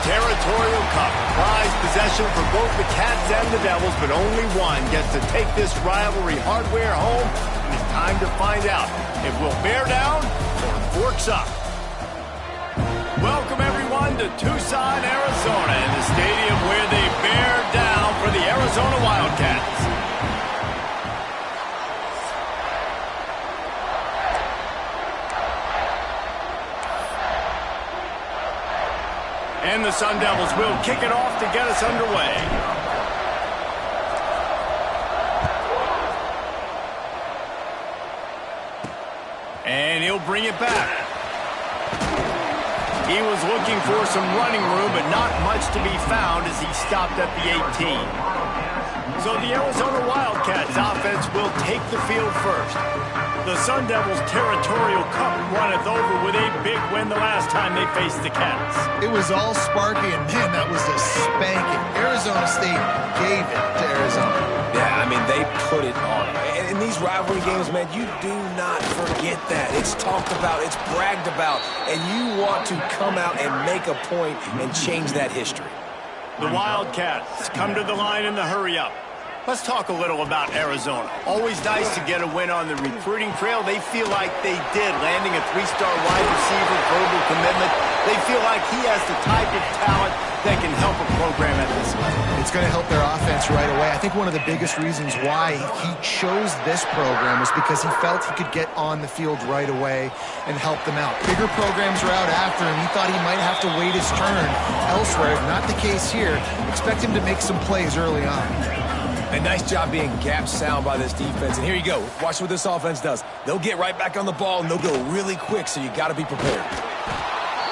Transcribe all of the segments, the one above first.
Territorial Cup. Prized possession for both the Cats and the Devils, but only one gets to take this rivalry hardware home. And it's time to find out if we'll bear down or forks up. Welcome, everyone, to Tucson, Arizona, in the stadium where they bear down for the Arizona Wildcats. And the Sun Devils will kick it off to get us underway. And he'll bring it back. He was looking for some running room, but not much to be found as he stopped at the 18. So the Arizona Wildcats offense will take the field first. The Sun Devils' Territorial Cup runneth over with a big win the last time they faced the Cats. It was all sparky, and man, that was a spanking. Arizona State gave it to Arizona. Yeah, I mean, they put it on. And in these rivalry games, man, you do not forget that. It's talked about, it's bragged about, and you want to come out and make a point and change that history. The Wildcats come to the line in the hurry-up. Let's talk a little about Arizona. Always nice to get a win on the recruiting trail. They feel like they did, landing a three-star wide receiver, verbal commitment. They feel like he has the type of talent that can help a program at this level. It's going to help their offense right away. I think one of the biggest reasons why he chose this program was because he felt he could get on the field right away and help them out. Bigger programs are out after him. He thought he might have to wait his turn elsewhere. Not the case here. Expect him to make some plays early on. A nice job being gap sound by this defense. And here you go. Watch what this offense does. They'll get right back on the ball, and they'll go really quick, so you got to be prepared.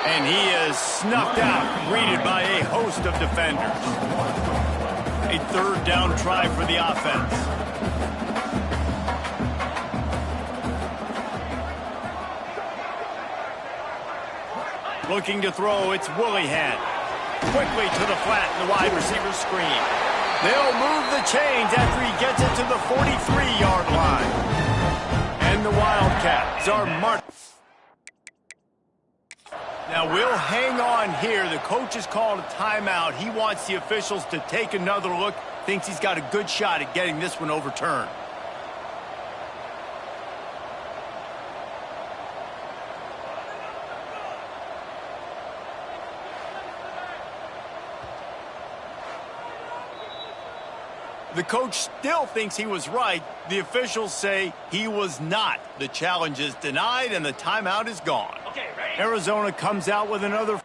And he is snuffed out, greeted by a host of defenders. A third down try for the offense. Looking to throw, it's Willihan. Quickly to the flat, and the wide receiver screen. They'll move the chains after he gets it to the 43-yard line. And the Wildcats are marked. Now, we'll hang on here. The coach has called a timeout. He wants the officials to take another look. Thinks he's got a good shot at getting this one overturned. The coach still thinks he was right. The officials say he was not. The challenge is denied, and the timeout is gone. Okay, ready? Arizona comes out with another.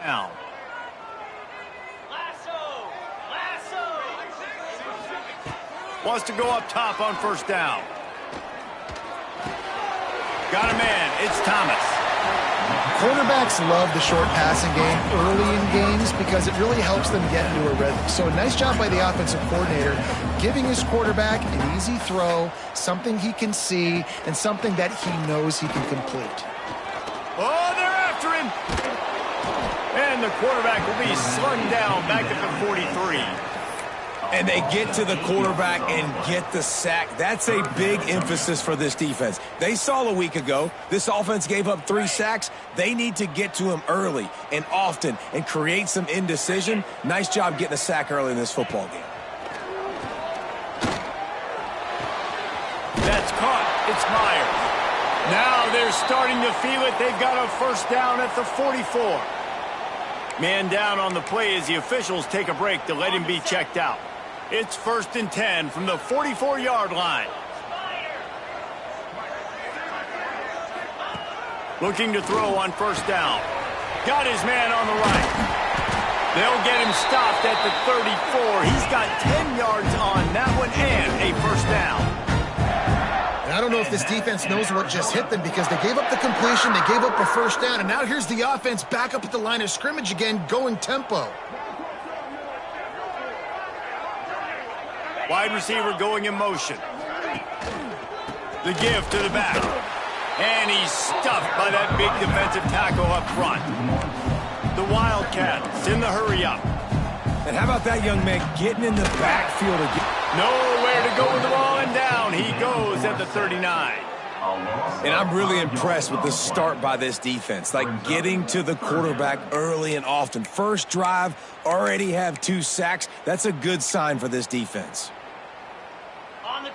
Down. Wants to go up top on first down. Got a man. It's Thomas. Quarterbacks love the short passing game early in games because it really helps them get into a rhythm. So a nice job by the offensive coordinator giving his quarterback an easy throw, something he can see, and something that he knows he can complete. Oh, they're after him. And the quarterback will be slung down back at the 43. And they get to the quarterback and get the sack. That's a big emphasis for this defense. They saw a week ago, this offense gave up 3 sacks. They need to get to him early and often and create some indecision. Nice job getting a sack early in this football game. That's caught. It's Myers. Now they're starting to feel it. They've got a first down at the 44. Man down on the play as the officials take a break to let him be checked out. It's 1st and 10 from the 44-yard line. Looking to throw on 1st down. Got his man on the right. They'll get him stopped at the 34. He's got 10 yards on that one and a 1st down. And I don't know if this defense knows what just hit them because they gave up the completion, they gave up a 1st down, and now here's the offense back up at the line of scrimmage again, going tempo. Wide receiver going in motion. The give to the back. And he's stuffed by that big defensive tackle up front. The Wildcats in the hurry-up. And how about that young man getting in the backfield again? Nowhere to go with the ball, and down he goes at the 39. And I'm really impressed with the start by this defense. Like getting to the quarterback early and often. First drive, already have 2 sacks. That's a good sign for this defense.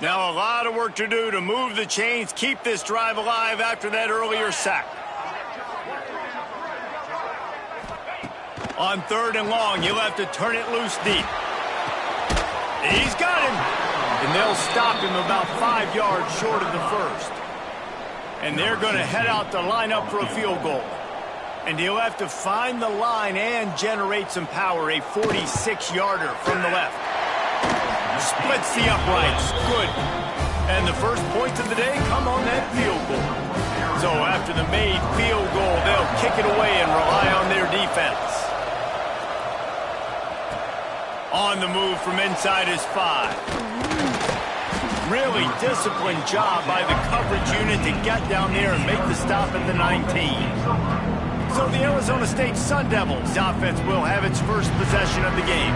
Now a lot of work to do to move the chains, keep this drive alive after that earlier sack. On 3rd and long, you'll have to turn it loose deep. He's got him. And they'll stop him about 5 yards short of the 1st. And they're going to head out to line up for a field goal. And he'll have to find the line and generate some power, a 46-yarder from the left. Splits the uprights. Good. And the first points of the day come on that field goal. So after the made field goal, they'll kick it away and rely on their defense. On the move from inside his 5. Really disciplined job by the coverage unit to get down there and make the stop at the 19. So the Arizona State Sun Devils offense will have its first possession of the game.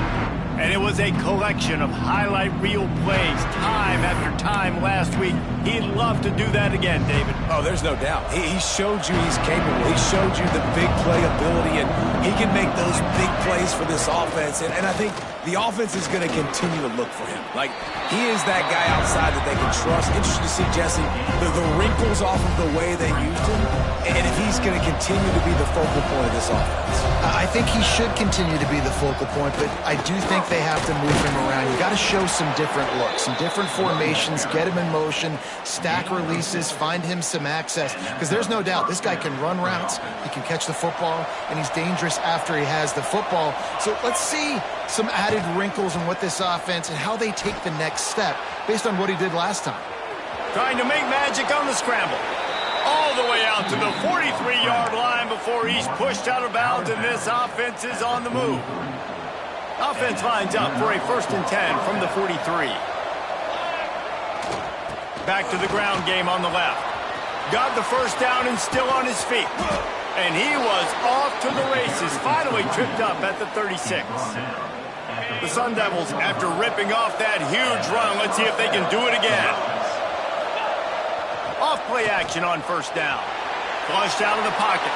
And it was a collection of highlight reel plays time after time last week. He'd love to do that again, David. Oh, there's no doubt. He showed you he's capable. He showed you the big play ability, and he can make those big plays for this offense. And I think the offense is going to continue to look for him. Like, he is that guy outside that they can trust. Interesting to see, Jesse, the wrinkles off of the way they used him, and if he's going to continue to be the focal point of this offense. I think he should continue to be the focal point, but I do think they have to move him around. You got to show some different looks, some different formations, get him in motion, stack releases, find him some access, because there's no doubt this guy can run routes, he can catch the football, and he's dangerous after he has the football. So let's see some added wrinkles in what this offense and how they take the next step based on what he did last time. Trying to make magic on the scramble. All the way out to the 43-yard line before he's pushed out of bounds, and this offense is on the move. Offense lines up for a 1st and 10 from the 43. Back to the ground game on the left. Got the 1st down and still on his feet. And he was off to the races, finally tripped up at the 36. The Sun Devils, after ripping off that huge run, let's see if they can do it again. Off play action on 1st down. Flushed out of the pocket.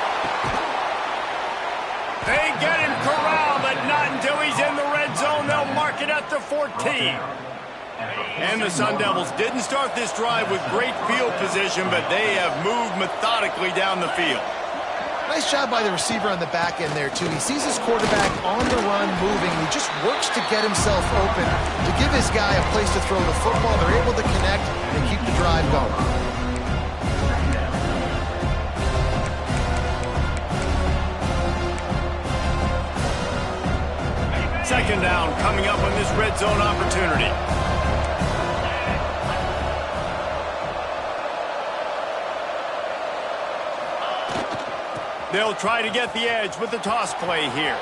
They get him corralled, but not until he's in the red zone. They'll mark it at the 14. And the Sun Devils didn't start this drive with great field position, but they have moved methodically down the field. Nice job by the receiver on the back end there, too. He sees his quarterback on the run moving, and he just works to get himself open, to give his guy a place to throw the football. They're able to connect and keep the drive going. 2nd down coming up on this red zone opportunity. They'll try to get the edge with the toss play here.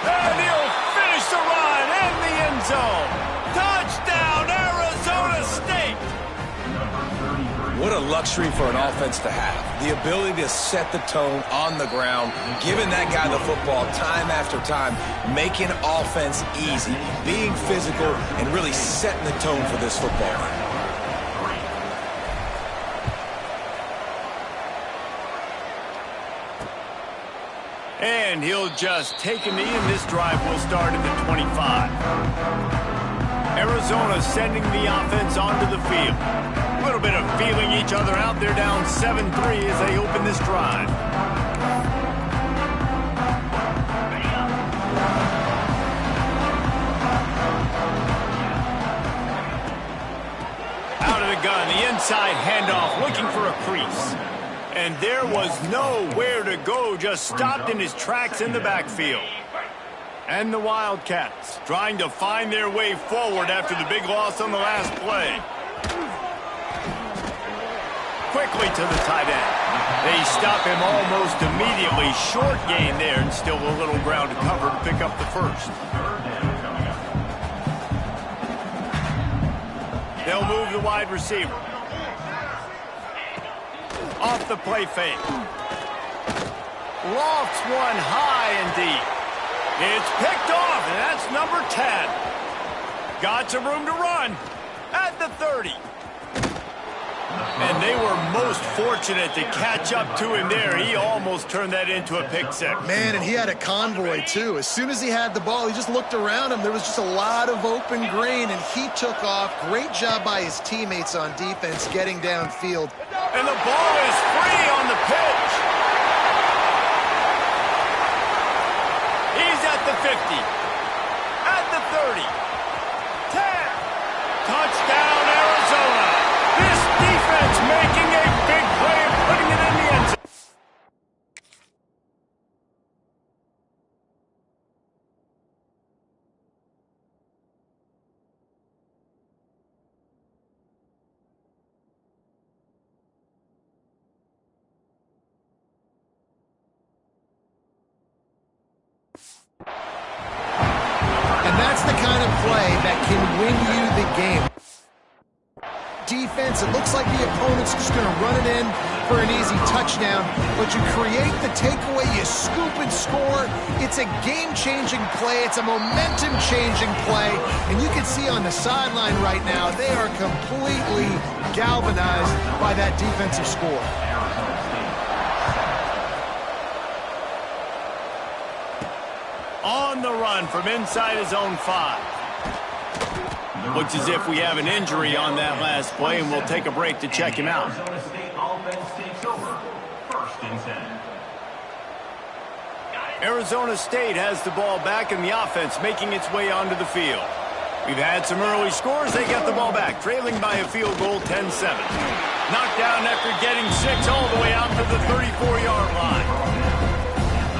And he'll finish the run in the end zone. Touchdown, Arizona State! What a luxury for an offense to have. The ability to set the tone on the ground, giving that guy the football time after time, making offense easy, being physical, and really setting the tone for this football game. And he'll just take a knee, and this drive will start at the 25. Arizona sending the offense onto the field. A little bit of feeling each other out. They're down 7-3 as they open this drive. gun, the inside handoff, looking for a crease. And there was nowhere to go, just stopped in his tracks in the backfield. And the Wildcats trying to find their way forward after the big loss on the last play. Quickly to the tight end. They stop him almost immediately. Short gain there, and still a little ground to cover to pick up the first. They'll move the wide receiver. Off the play fake. Lofts one high and deep. It's picked off, and that's number 10. Got some room to run at the 30. And they were most fortunate to catch up to him there. He almost turned that into a pick six. Man, and he had a convoy, too. As soon as he had the ball, he just looked around him. There was just a lot of open green, and he took off. Great job by his teammates on defense getting downfield. And the ball is free on the pitch. He's at the 50. At the 30. 10. Touchdown, Arizona. This defense making a big play and putting it in the end zone. And that's the kind of play that can win you the game. Defense, it looks like the opponent's just going to run it in for an easy touchdown, but you create the takeaway, you scoop and score. It's a game-changing play. It's a momentum-changing play, and you can see on the sideline right now, they are completely galvanized by that defensive score. On the run from inside his own 5. Looks as if we have an injury on that last play, and we'll take a break to check him out. Arizona State has the ball back, and the offense making its way onto the field. We've had some early scores. They get the ball back, trailing by a field goal 10-7. Knocked down after getting 6 all the way out to the 34-yard line.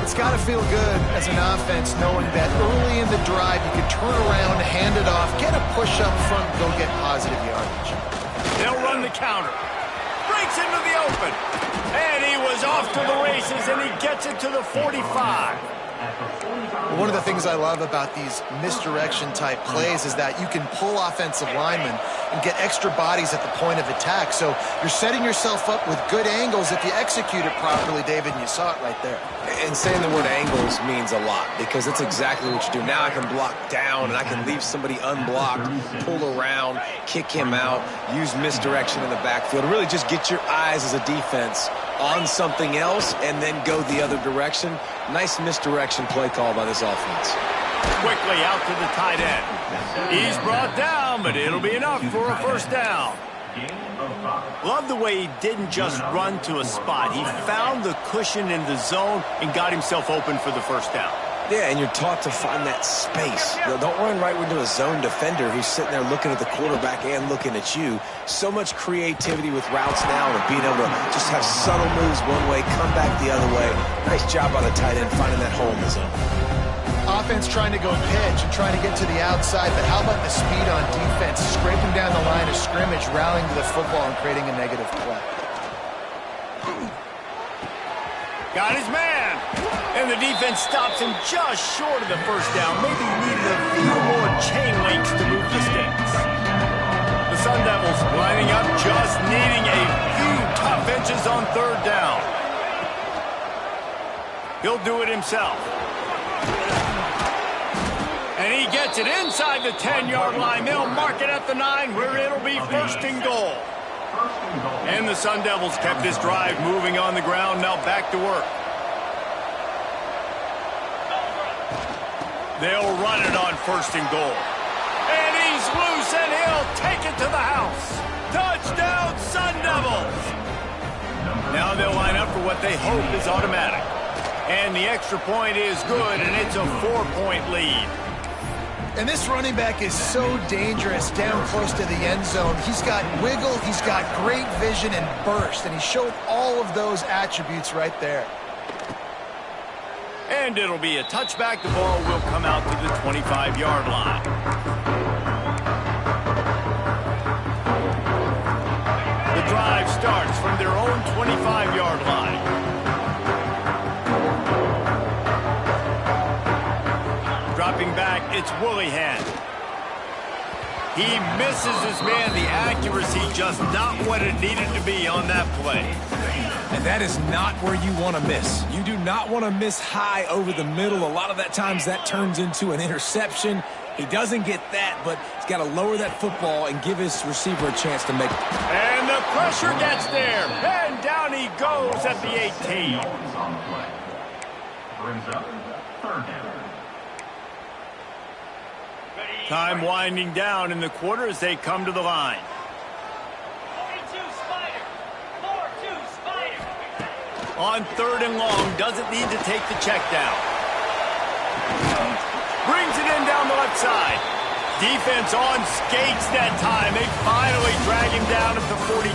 It's got to feel good as an offense knowing that early in the drive you can turn around, hand it off, get a push up front, go get positive yardage. They'll run the counter. Breaks into the open. And he was off to the races, and he gets it to the 45. One of the things I love about these misdirection-type plays is that you can pull offensive linemen and get extra bodies at the point of attack. So you're setting yourself up with good angles if you execute it properly, David, and you saw it right there. And saying the word angles means a lot because that's exactly what you do. Now I can block down, and I can leave somebody unblocked, pull around, kick him out, use misdirection in the backfield. Really just get your eyes as a defense on something else and then go the other direction. Nice misdirection play call by this offense. Quickly out to the tight end. He's brought down, but it'll be enough for a first down. Love the way he didn't just run to a spot. He found the cushion in the zone and got himself open for the first down. Yeah, and you're taught to find that space. You know, don't run right into a zone defender who's sitting there looking at the quarterback and looking at you. So much creativity with routes now and being able to just have subtle moves one way, come back the other way. Nice job by the tight end finding that hole in the zone. Offense trying to go pitch and trying to get to the outside, but how about the speed on defense? Scraping down the line of scrimmage, rallying to the football and creating a negative play. Got his man. And the defense stops him just short of the first down. Maybe needed a few more chain links to move the sticks. The Sun Devils lining up, just needing a few tough inches on third down. He'll do it himself. And he gets it inside the 10-yard line. They'll mark it at the 9 where it'll be first and goal. And the Sun Devils kept this drive moving on the ground. Now back to work. They'll run it on first and goal. And he's loose, and he'll take it to the house. Touchdown, Sun Devils! Now they'll line up for what they hope is automatic. And the extra point is good, and it's a 4-point lead. And this running back is so dangerous down close to the end zone. He's got wiggle, he's got great vision and burst, and he showed all of those attributes right there. And it'll be a touchback. The ball will come out to the 25-yard line. The drive starts from their own 25-yard line. Dropping back, it's Willihan. He misses his man. The accuracy just not what it needed to be on that play. And that is not where you want to miss. You do not want to miss high over the middle. A lot of that times that turns into an interception. He doesn't get that, but he's got to lower that football and give his receiver a chance to make it. And the pressure gets there. And down he goes at the 18. Brings up third down. Time winding down in the quarter as they come to the line. On third and long, doesn't need to take the check down. Brings it in down the left side. Defense on skates that time. They finally drag him down at the 42.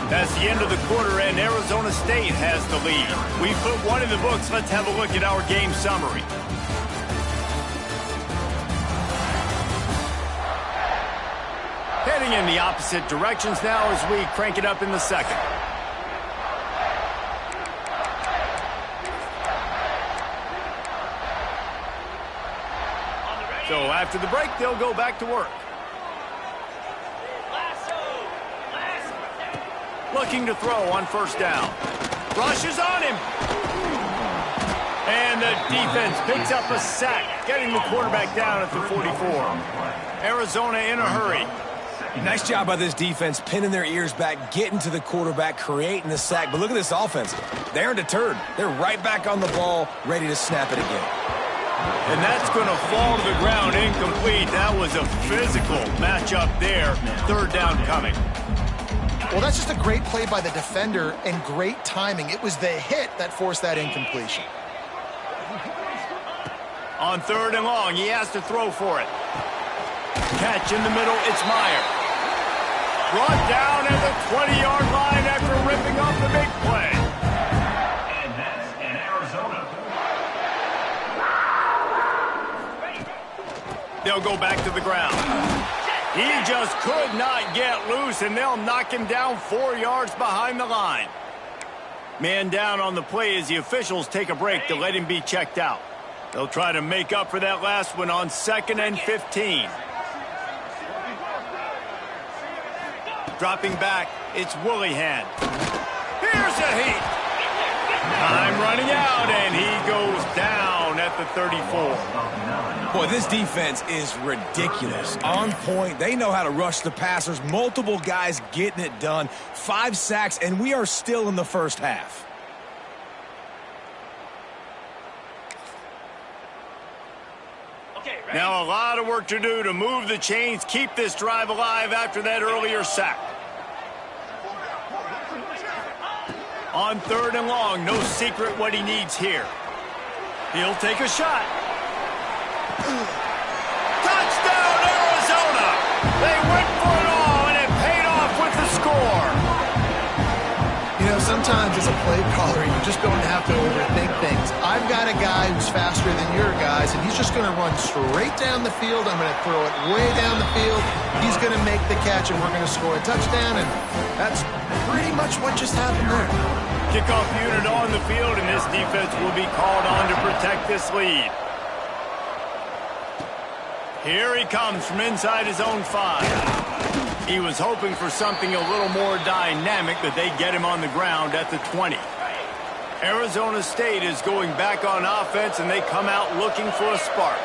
That's the end of the quarter, and Arizona State has the lead. We put one in the books. Let's have a look at our game summary. Heading in the opposite directions now as we crank it up in the second. So after the break, they'll go back to work. Looking to throw on first down. Rushes on him. And the defense picks up a sack, getting the quarterback down at the 44. Arizona in a hurry. Nice job by this defense, pinning their ears back, getting to the quarterback, creating the sack. But look at this offense. They aren't deterred. They're right back on the ball, ready to snap it again. And that's going to fall to the ground incomplete. That was a physical matchup there. Third down coming. Well, that's just a great play by the defender and great timing. It was the hit that forced that incompletion. On third and long, he has to throw for it. Catch in the middle, it's Meyer. Brought down at the 20-yard line after ripping off the big play. And that's in Arizona. They'll go back to the ground. He just could not get loose, and they'll knock him down 4 yards behind the line. Man down on the play as the officials take a break to let him be checked out. They'll try to make up for that last one on 2nd and 15. Dropping back, it's Willihan. Here's a heat. Time running out, and he goes down at the 34. Boy, this defense is ridiculous. On point. They know how to rush the passers. Multiple guys getting it done. 5 sacks, and we are still in the first half. Now a lot of work to do to move the chains, keep this drive alive after that earlier sack. On third and long, no secret what he needs here. He'll take a shot. Touchdown, Arizona! They went for it all, and it paid off with the score. You know, sometimes as a play caller, you just don't have to overthink things. I've got a guy who's faster than your guys, and he's just going to run straight down the field. I'm going to throw it way down the field. He's going to make the catch, and we're going to score a touchdown, and that's pretty much what just happened there. Kickoff unit on the field, and this defense will be called on to protect this lead. Here he comes from inside his own 5. He was hoping for something a little more dynamic, but they get him on the ground at the 20. Arizona State is going back on offense, and they come out looking for a spark.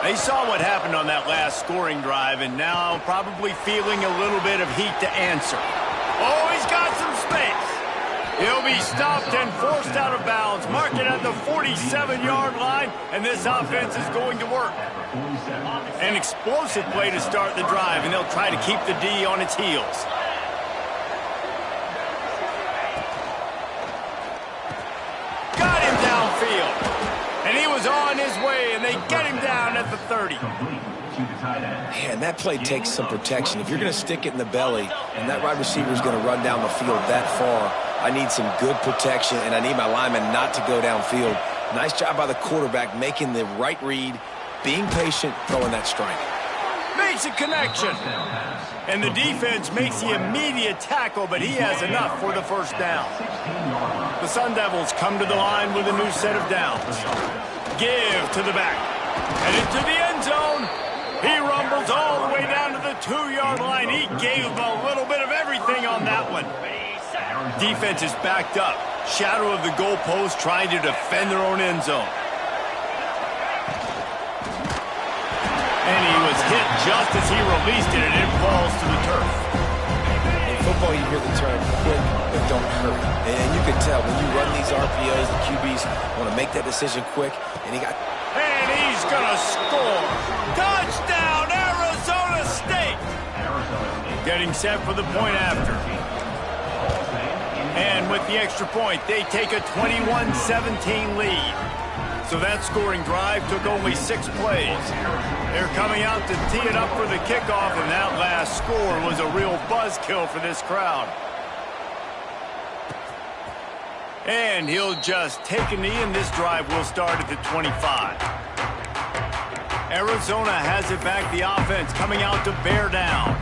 They saw what happened on that last scoring drive, and now probably feeling a little bit of heat to answer. Oh, he's got some space. He'll be stopped and forced out of bounds. Mark it at the 47-yard line, and this offense is going to work. An explosive play to start the drive, and they'll try to keep the D on its heels. Got him downfield. And he was on his way, and they get him down at the 30. Complete to the tight end. Man, that play takes some protection. If you're going to stick it in the belly and that wide receiver is going to run down the field that far, I need some good protection, and I need my lineman not to go downfield. Nice job by the quarterback making the right read, being patient, throwing that strike. Makes a connection. And the defense makes the immediate tackle, but he has enough for the first down. The Sun Devils come to the line with a new set of downs. Give to the back. And into the end zone. He rumbles all the way down to the 2-yard line. He gave a little bit of everything on that one. Defense is backed up. Shadow of the goalpost trying to defend their own end zone. And he was hit just as he released it, and it falls to the turf. In football, you hear the term quick, but don't hurry. And you can tell when you run these RPOs, the QBs want to make that decision quick, and And he's going to score. Touchdown, Arizona State! Getting set for the point after. And with the extra point, they take a 21-17 lead. So that scoring drive took only 6 plays. They're coming out to tee it up for the kickoff, and that last score was a real buzzkill for this crowd. And he'll just take a knee, and this drive will start at the 25. Arizona has it back, the offense coming out to bear down.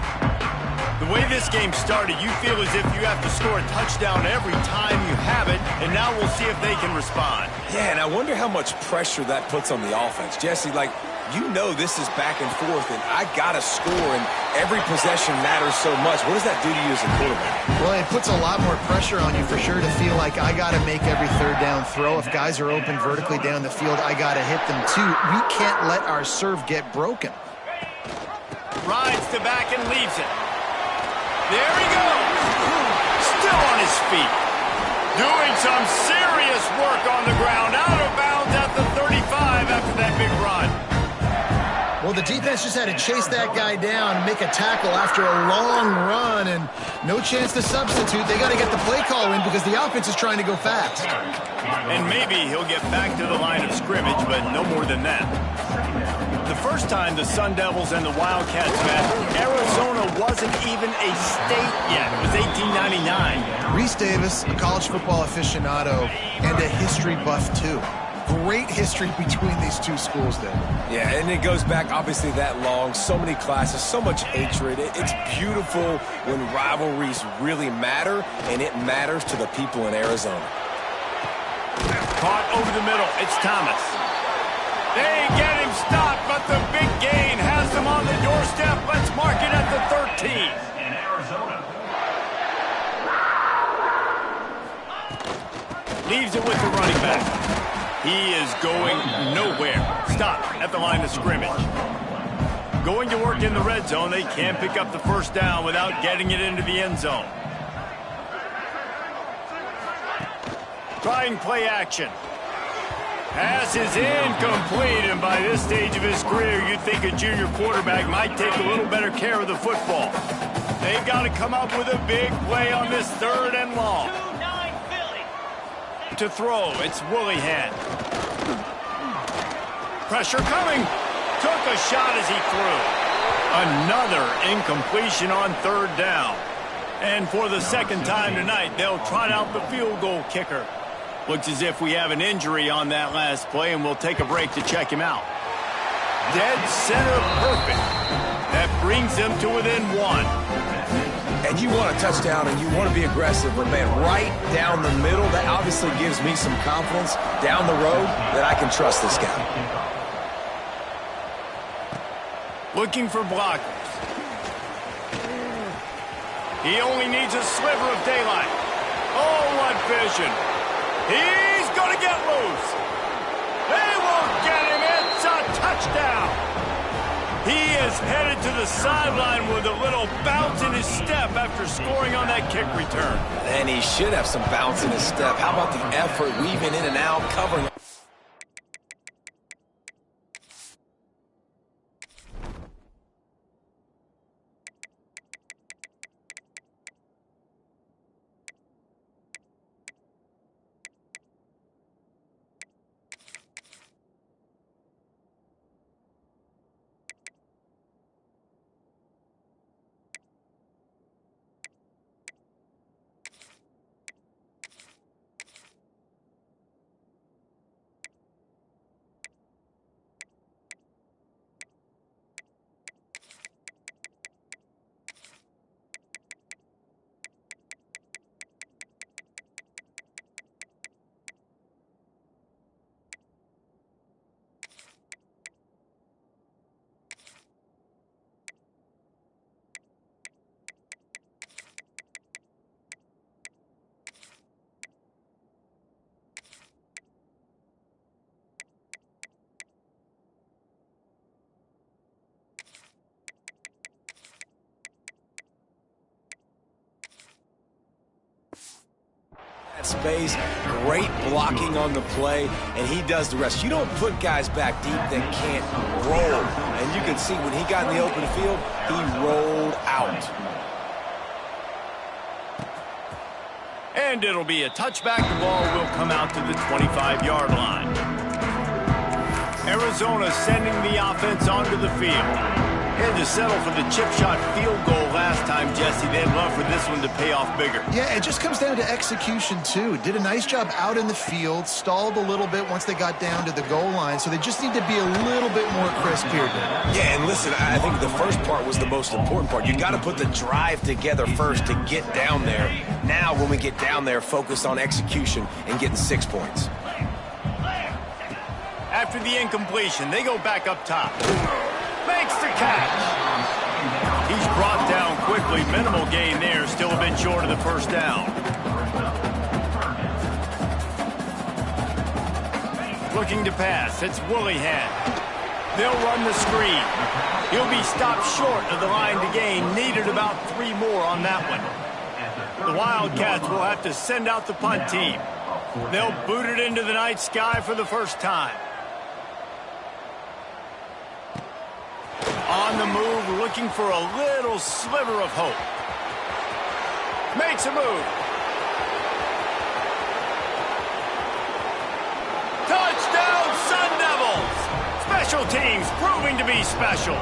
The way this game started, you feel as if you have to score a touchdown every time you have it, and now we'll see if they can respond. Yeah, and I wonder how much pressure that puts on the offense. Jesse, like, you know this is back and forth, and I got to score, and every possession matters so much. What does that do to you as a quarterback? Well, it puts a lot more pressure on you for sure to feel like I got to make every third down throw. If guys are open vertically down the field, I got to hit them too. We can't let our serve get broken. Rides to back and leaves it. There he goes. Still on his feet. Doing some serious work on the ground. Out of bounds at the 35 after that big run. Well, the defense just had to chase that guy down and make a tackle after a long run, and no chance to substitute. They got to get the play call in because the offense is trying to go fast. And maybe he'll get back to the line of scrimmage, but no more than that. The first time the Sun Devils and the Wildcats met, Arizona wasn't even a state yet. It was 1899. Reese Davis, a college football aficionado, and a history buff, too. Great history between these two schools there. Yeah, and it goes back obviously that long. So many classes, so much hatred. It's beautiful when rivalries really matter, and it matters to the people in Arizona. Caught over the middle. It's Thomas. They get him stopped, but the big gain has them on the doorstep. Let's mark it at the 13. In Arizona. Leaves it with the running back. He is going nowhere. Stop at the line of scrimmage. Going to work in the red zone. They can't pick up the first down without getting it into the end zone. Trying play action. Pass is incomplete, and by this stage of his career, you'd think a junior quarterback might take a little better care of the football. They've got to come up with a big play on this 3rd and long. To throw, it's Woolihan. Pressure coming. Took a shot as he threw. Another incompletion on 3rd down. And for the second time tonight, they'll trot out the field goal kicker. Looks as if we have an injury on that last play, and we'll take a break to check him out. Dead center perfect. That brings them to within 1. And you want a touchdown and you want to be aggressive, but man, right down the middle, that obviously gives me some confidence down the road that I can trust this guy. Looking for blockers. He only needs a sliver of daylight. Oh, what vision. He's going to get loose. They won't get him. It's a touchdown. He is headed to the sideline with a little bounce in his step after scoring on that kick return. And he should have some bounce in his step. How about the effort weaving in and out, covering? space, great blocking on the play, and he does the rest. You don't put guys back deep that can't roll. And you can see when he got in the open field, he rolled out. And it'll be a touchback. The ball will come out to the 25-yard line. Arizona sending the offense onto the field. Had to settle for the chip shot field goal last time, Jesse. They'd love for this one to pay off bigger. Yeah, it just comes down to execution, too. Did a nice job out in the field, stalled a little bit once they got down to the goal line, so they just need to be a little bit more crisp here. Yeah, and listen, I think the first part was the most important part. You got to put the drive together first to get down there. Now, when we get down there, focus on execution and getting 6 points. After the incompletion, they go back up top. Makes the catch. He's brought down quickly. Minimal gain there. Still a bit short of the first down. Looking to pass. It's Willihan. They'll run the screen. He'll be stopped short of the line to gain. Needed about 3 more on that one. The Wildcats will have to send out the punt team. They'll boot it into the night sky for the first time. On the move, looking for a little sliver of hope. Makes a move. Touchdown, Sun Devils! Special teams proving to be special.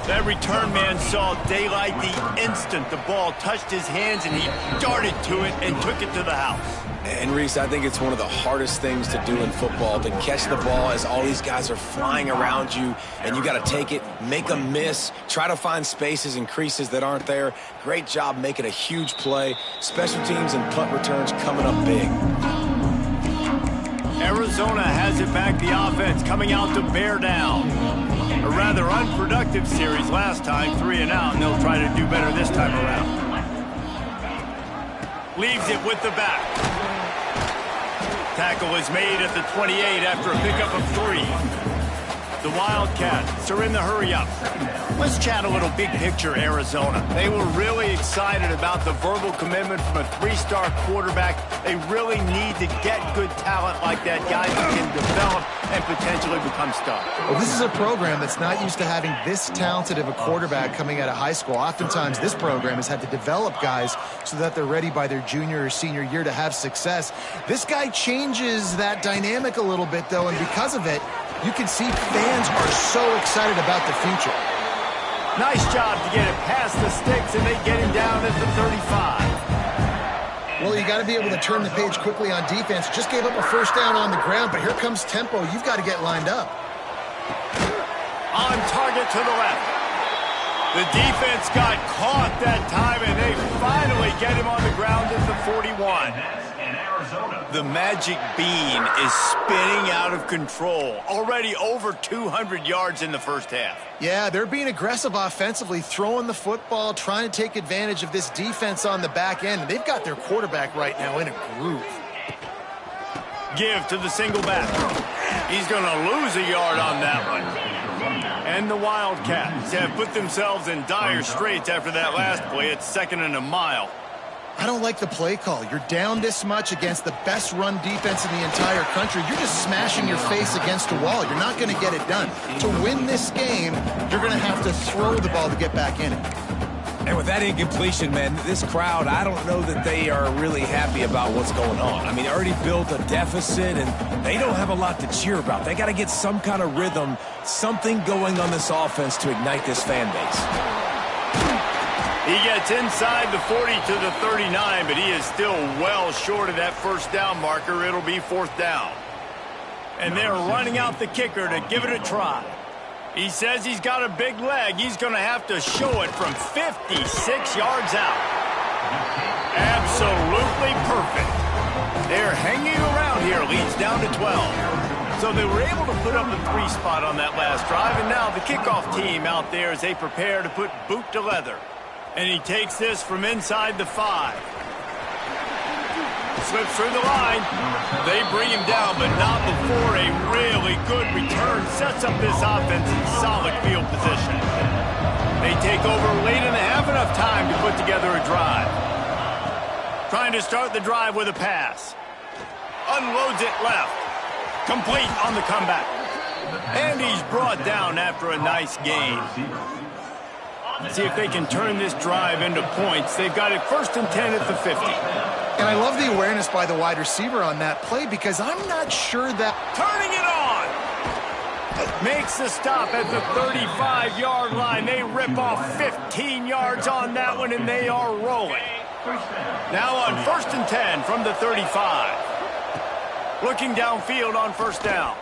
That return man saw daylight the instant the ball touched his hands, and he darted to it and took it to the house. And Reese, I think it's one of the hardest things to do in football, to catch the ball as all these guys are flying around you, and you got to take it, make a miss, try to find spaces and creases that aren't there. Great job making a huge play. Special teams and punt returns coming up big. Arizona has it back, the offense coming out to bear down. A rather unproductive series last time, 3 and out, and they'll try to do better this time around. Leaves it with the back. Tackle is made at the 28 after a pickup of 3. The Wildcats are in the hurry-up. Let's chat a little big picture Arizona. They were really excited about the verbal commitment from a 3-star quarterback. They really need to get good talent like that, guys who can develop and potentially become stars. Well, this is a program that's not used to having this talented of a quarterback coming out of high school. Oftentimes, this program has had to develop guys so that they're ready by their junior or senior year to have success. This guy changes that dynamic a little bit, though, and because of it, you can see fans are so excited about the future. Nice job to get it past the sticks, and they get him down at the 35. Well, you got to be able to turn the page quickly on defense. Just gave up a first down on the ground, but here comes tempo. You've got to get lined up. On target to the left. The defense got caught that time, and they finally get him on the ground at the 41. The magic bean is spinning out of control. Already over 200 yards in the first half. Yeah, they're being aggressive offensively, throwing the football, trying to take advantage of this defense on the back end. And they've got their quarterback right now in a groove. Give to the single back. He's going to lose a yard on that one. And the Wildcats have put themselves in dire straits after that last play. It's 2nd and a mile. I don't like the play call. You're down this much against the best run defense in the entire country. You're just smashing your face against a wall. You're not going to get it done. To win this game, you're going to have to throw the ball to get back in it. And with that incompletion, man, this crowd, I don't know that they are really happy about what's going on. I mean, they already built a deficit, and they don't have a lot to cheer about. They got to get some kind of rhythm, something going on this offense to ignite this fan base. He gets inside the 40 to the 39, but he is still well short of that first down marker. It'll be 4th down. And they're running out the kicker to give it a try. He says he's got a big leg. He's going to have to show it from 56 yards out. Absolutely perfect. They're hanging around here. Leads down to 12. So they were able to put up the 3 spot on that last drive, and now the kickoff team out there as they prepare to put boot to leather. And he takes this from inside the 5. Slips through the line. They bring him down, but not before a really good return sets up this offense in solid field position. They take over late in the half, enough time to put together a drive. Trying to start the drive with a pass. Unloads it left. Complete on the comeback. And he's brought down after a nice gain. See if they can turn this drive into points. They've got it 1st and 10 at the 50. And I love the awareness by the wide receiver on that play because I'm not sure that... Turning it on! Makes the stop at the 35-yard line. They rip off 15 yards on that one, and they are rolling. Now on 1st and 10 from the 35. Looking downfield on 1st down.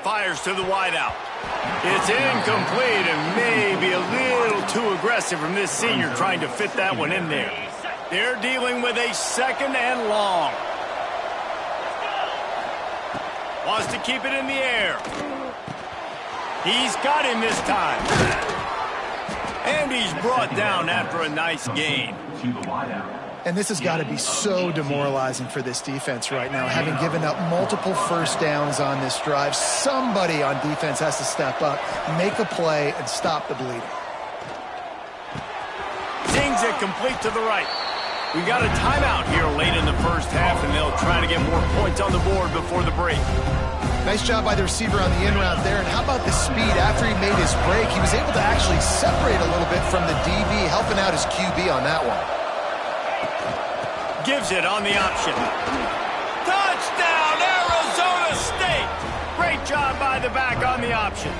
Fires to the wideout. It's incomplete and maybe a little too aggressive from this senior trying to fit that one in there. They're dealing with a 2nd and long. Wants to keep it in the air. He's got him this time. And he's brought down after a nice gain. And this has got to be so demoralizing for this defense right now, having given up multiple 1st downs on this drive. Somebody on defense has to step up, make a play, and stop the bleeding. Zings it complete to the right. We got a timeout here late in the 1st half, and they'll try to get more points on the board before the break. Nice job by the receiver on the in route there. And how about the speed after he made his break? He was able to actually separate a little bit from the DB, helping out his QB on that one. Gives it on the option. Touchdown, Arizona State! Great job by the back on the option.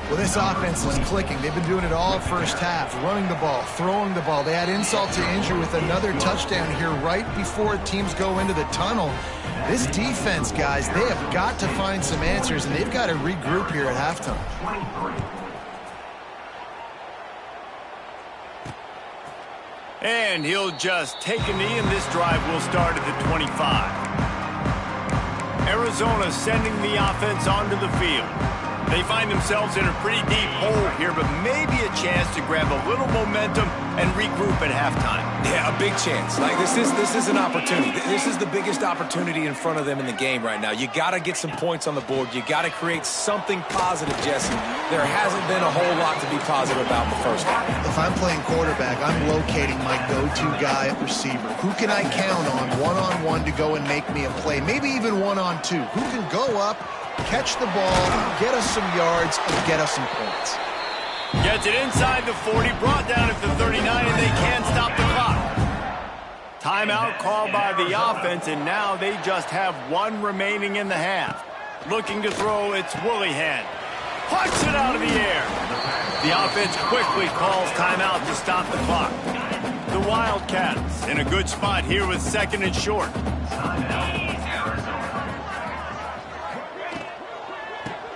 Well, this offense is clicking. They've been doing it all 1st half, running the ball, throwing the ball. They had insult to injury with another touchdown here right before teams go into the tunnel. This defense, guys, they have got to find some answers, and they've got to regroup here at halftime. And he'll just take a knee, and this drive will start at the 25. Arizona sending the offense onto the field. They find themselves in a pretty deep hole here, but maybe a chance to grab a little momentum and regroup at halftime. Yeah, a big chance. Like this is an opportunity. This is the biggest opportunity in front of them in the game right now. You got to get some points on the board. You got to create something positive, Jesse. There hasn't been a whole lot to be positive about in the 1st half. If I'm playing quarterback, I'm locating my go-to guy at receiver. Who can I count on one-on-one to go and make me a play? Maybe even one-on-two. Who can go up, catch the ball, get us some yards, and get us some points? Gets it inside the 40, brought down at the 39, and they can't stop the clock. Timeout called by the offense, and now they just have 1 remaining in the half. Looking to throw, it's Willihan. Puts it out of the air. The offense quickly calls timeout to stop the clock. The Wildcats in a good spot here with 2nd and short.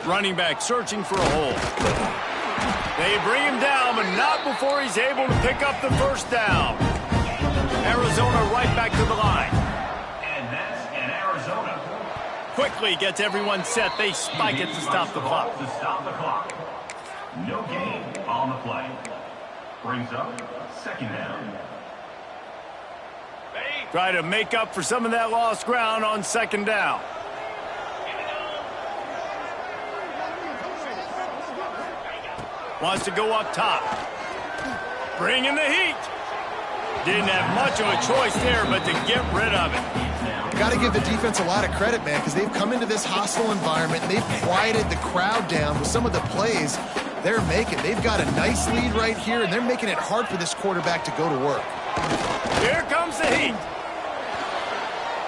Running back searching for a hole. They bring him down, but not before he's able to pick up the 1st down. Arizona right back to the line. And that's in Arizona. Quickly gets everyone set. They spike it to stop the clock. To stop the clock. No gain on the play. Brings up 2nd down. Try to make up for some of that lost ground on 2nd down. Wants to go up top. Bring in the heat. Didn't have much of a choice there, but to get rid of it. Got to give the defense a lot of credit, man, because they've come into this hostile environment. And they've quieted the crowd down with some of the plays they're making. They've got a nice lead right here, and they're making it hard for this quarterback to go to work. Here comes the heat.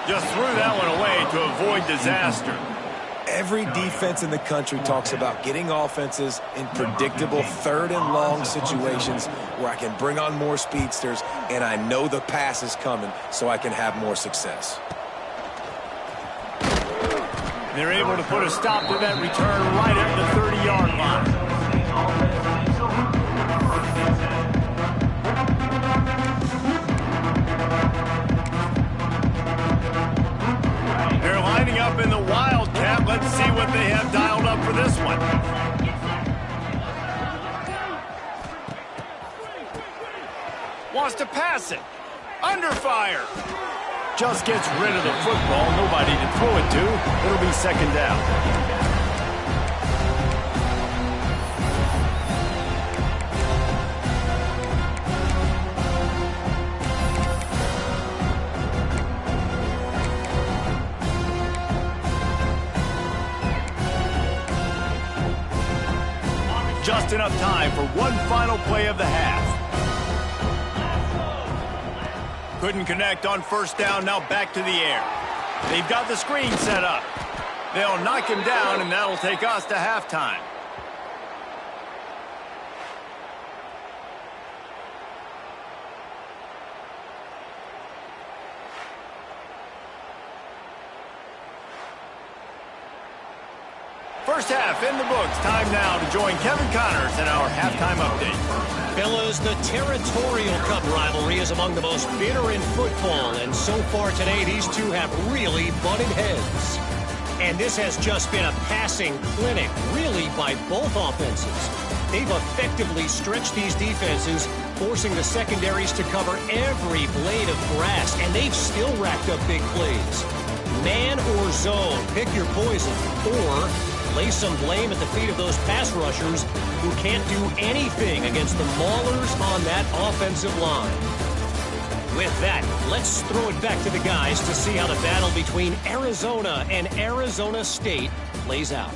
Just threw that one away to avoid disaster. Every defense in the country talks about getting offenses in predictable 3rd and long situations where I can bring on more speedsters and I know the pass is coming so I can have more success. They're able to put a stop to that return right at the 30-yard line. They're lining up in the Wildcat. Let's see what they have dialed up for this one. Wants to pass it. Under fire. Just gets rid of the football. Nobody to throw it to. It'll be 2nd down. just enough time for one final play of the half. Couldn't connect on first down, now back to the air. They've got the screen set up. They'll knock him down, and that'll take us to halftime. First half in the books. Time now to join Kevin Connors in our halftime update. Fellas, the Territorial Cup rivalry is among the most bitter in football, and so far today, these two have really butted heads. And this has just been a passing clinic, really, by both offenses. They've effectively stretched these defenses, forcing the secondaries to cover every blade of grass, and they've still racked up big plays. Man or zone, pick your poison, or lay some blame at the feet of those pass rushers who can't do anything against the maulers on that offensive line. With that, let's throw it back to the guys to see how the battle between Arizona and Arizona State plays out.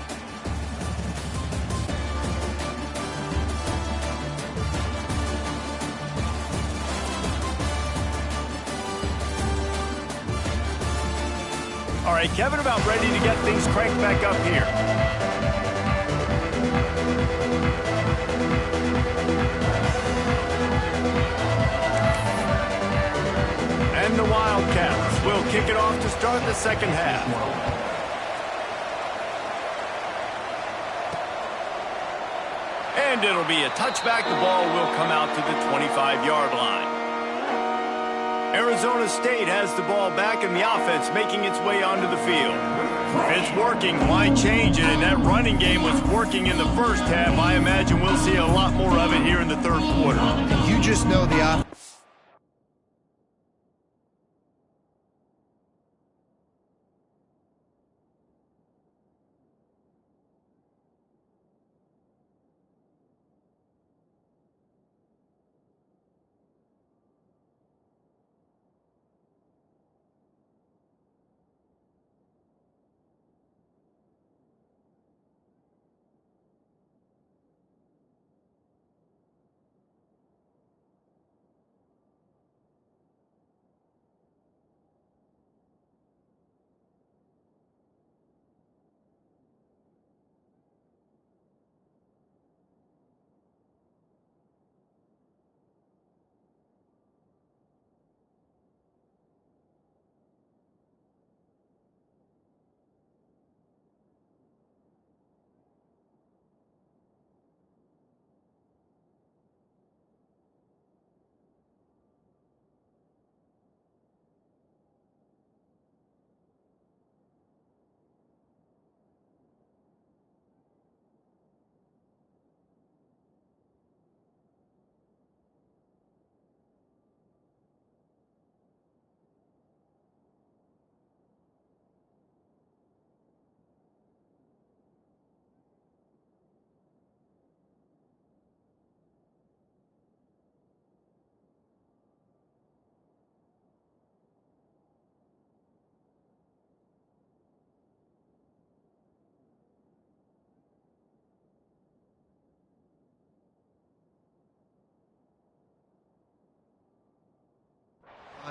All right, Kevin, about ready to get things cranked back up here. And the Wildcats will kick it off to start the second half. And it'll be a touchback. The ball will come out to the 25-yard line. Arizona State has the ball back, and the offense making its way onto the field. It's working. Why change it? And that running game was working in the first half. I imagine we'll see a lot more of it here in the third quarter. You just know the offense.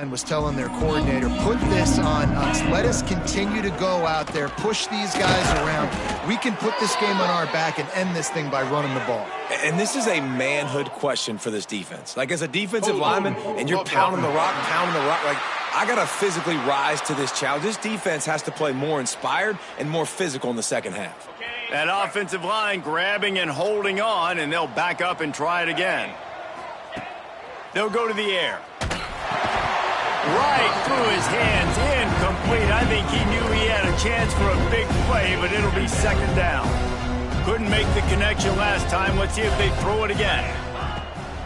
Was telling their coordinator, put this on us. Let us continue to go out there, push these guys around. We can put this game on our back and end this thing by running the ball. And this is a manhood question for this defense. Like, as a defensive lineman, and you're pounding the rock, like, I got to physically rise to this challenge. This defense has to play more inspired and more physical in the second half. That offensive line grabbing and holding on, and they'll back up and try it again. They'll go to the air. Right through his hands, incomplete. I think he knew he had a chance for a big play, but it'll be second down. Couldn't make the connection last time. Let's see if they throw it again.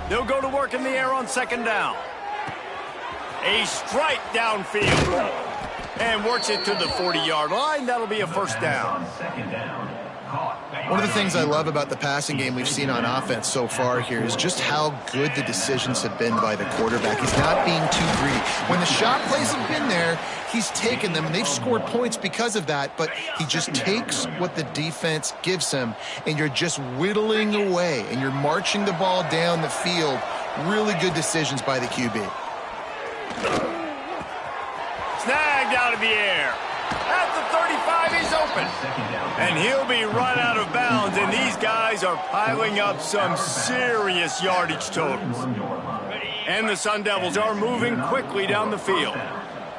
They'll go to work in the air on second down. A strike downfield. And works it to the 40-yard line. That'll be a first down. Second down. One of the things I love about the passing game we've seen on offense so far here is just how good the decisions have been by the quarterback. He's not being too greedy. When the shot plays have been there, he's taken them, and they've scored points because of that, but he just takes what the defense gives him, and you're just whittling away, and you're marching the ball down the field. Really good decisions by the QB. Snagged out of the air. At the 35, he's open. And he'll be run out of bounds, and these guys are piling up some serious yardage totals. And the Sun Devils are moving quickly down the field.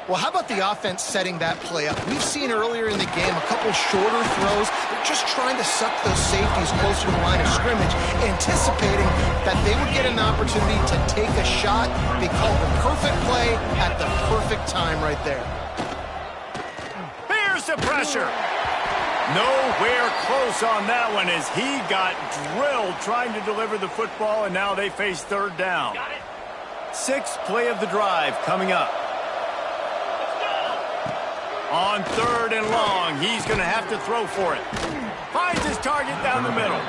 Well, how about the offense setting that play up? We've seen earlier in the game a couple shorter throws. They're just trying to suck those safeties closer to the line of scrimmage, anticipating that they would get an opportunity to take a shot. They called the perfect play at the perfect time right there. Here's the pressure. Nowhere close on that one as he got drilled trying to deliver the football, and now they face third down. Sixth play of the drive coming up. On third and long, he's going to have to throw for it. Finds his target down the middle.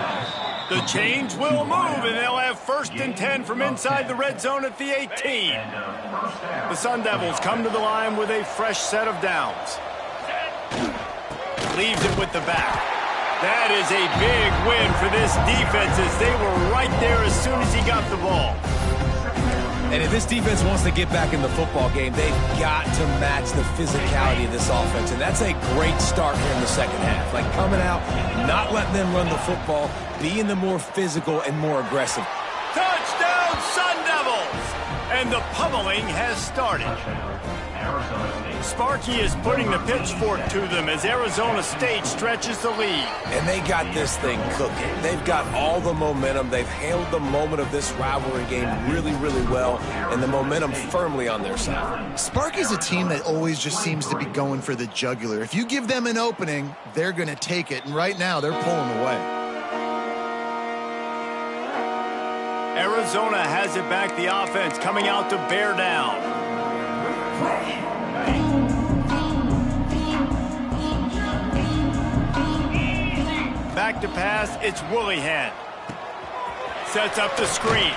The chains will move, and they'll have 1st and 10 from inside the red zone at the 18. The Sun Devils come to the line with a fresh set of downs. Leaves it with the back. That is a big win for this defense as they were right there as soon as he got the ball. And if this defense wants to get back in the football game, they've got to match the physicality of this offense. And that's a great start here in the second half. Like coming out, not letting them run the football, being the more physical and more aggressive. Touchdown, Sun Devils! And the pummeling has started. Sparky is putting the pitchfork to them as Arizona State stretches the lead. And they got this thing cooking. They've got all the momentum. They've handled the moment of this rivalry game really, really well, and the momentum firmly on their side. Sparky's a team that always just seems to be going for the jugular. If you give them an opening, they're going to take it, and right now they're pulling away. Arizona has it back, the offense coming out to bear down. Back to pass, it's Willihan. Sets up the screen.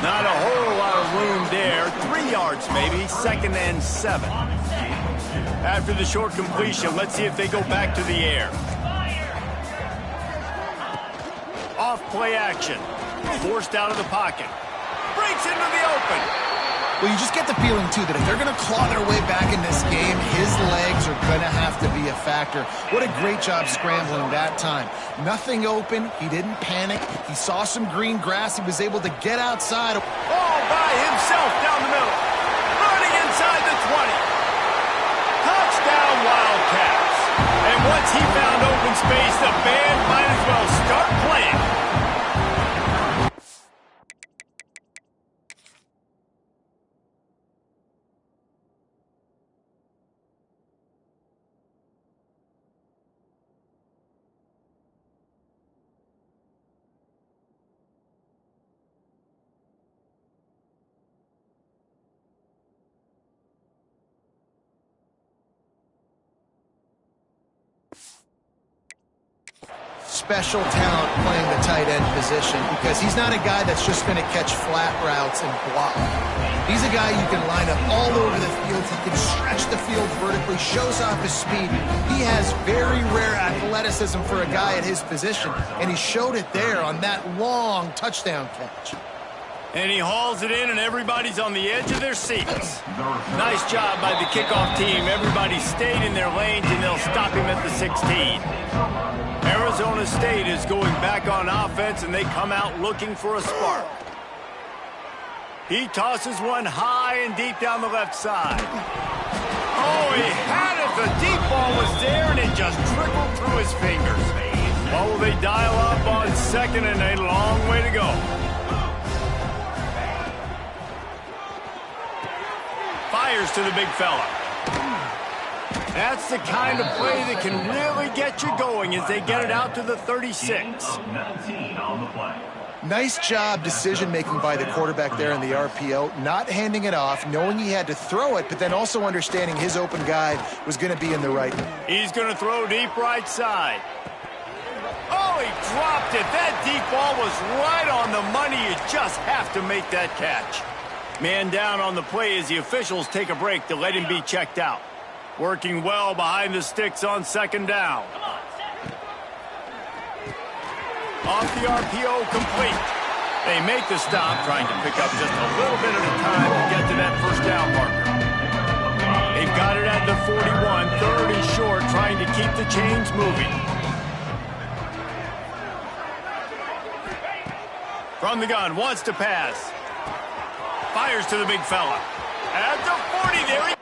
Not a whole lot of room there. 3 yards maybe, 2nd and 7. After the short completion, let's see if they go back to the air. Off play action. Forced out of the pocket. Breaks into the open. Well, you just get the feeling, too, that if they're going to claw their way back in this game, his legs are going to have to be a factor. What a great job scrambling that time. Nothing open. He didn't panic. He saw some green grass. He was able to get outside. All by himself down the middle. Running inside the 20. Touchdown, Wildcats. And once he found open space, the band might as well start playing. Special talent playing the tight end position because he's not a guy that's just going to catch flat routes and block. He's a guy you can line up all over the field. He can stretch the field vertically, shows off his speed. He has very rare athleticism for a guy at his position, and he showed it there on that long touchdown catch. And he hauls it in, and everybody's on the edge of their seats. Nice job by the kickoff team. Everybody stayed in their lanes, and they'll stop him at the 16. Arizona State is going back on offense, and they come out looking for a spark. He tosses one high and deep down the left side. Oh, he had it. The deep ball was there, and it just trickled through his fingers. Well, will they dial up on 2nd and a long way to go? Fires to the big fella. That's the kind of play that can really get you going as they get it out to the 36. Nice job decision-making by the quarterback there in the RPO, not handing it off, knowing he had to throw it, but then also understanding his open guy was going to be in the right. He's going to throw deep right side. Oh, he dropped it. That deep ball was right on the money. You just have to make that catch. Man down on the play as the officials take a break to let him be checked out. Working well behind the sticks on second down. Off the RPO, complete. They make the stop, trying to pick up just a little bit at a time to get to that first down marker. They've got it at the 41, third and short, trying to keep the chains moving. From the gun, wants to pass. Fires to the big fella. At the 40, there he...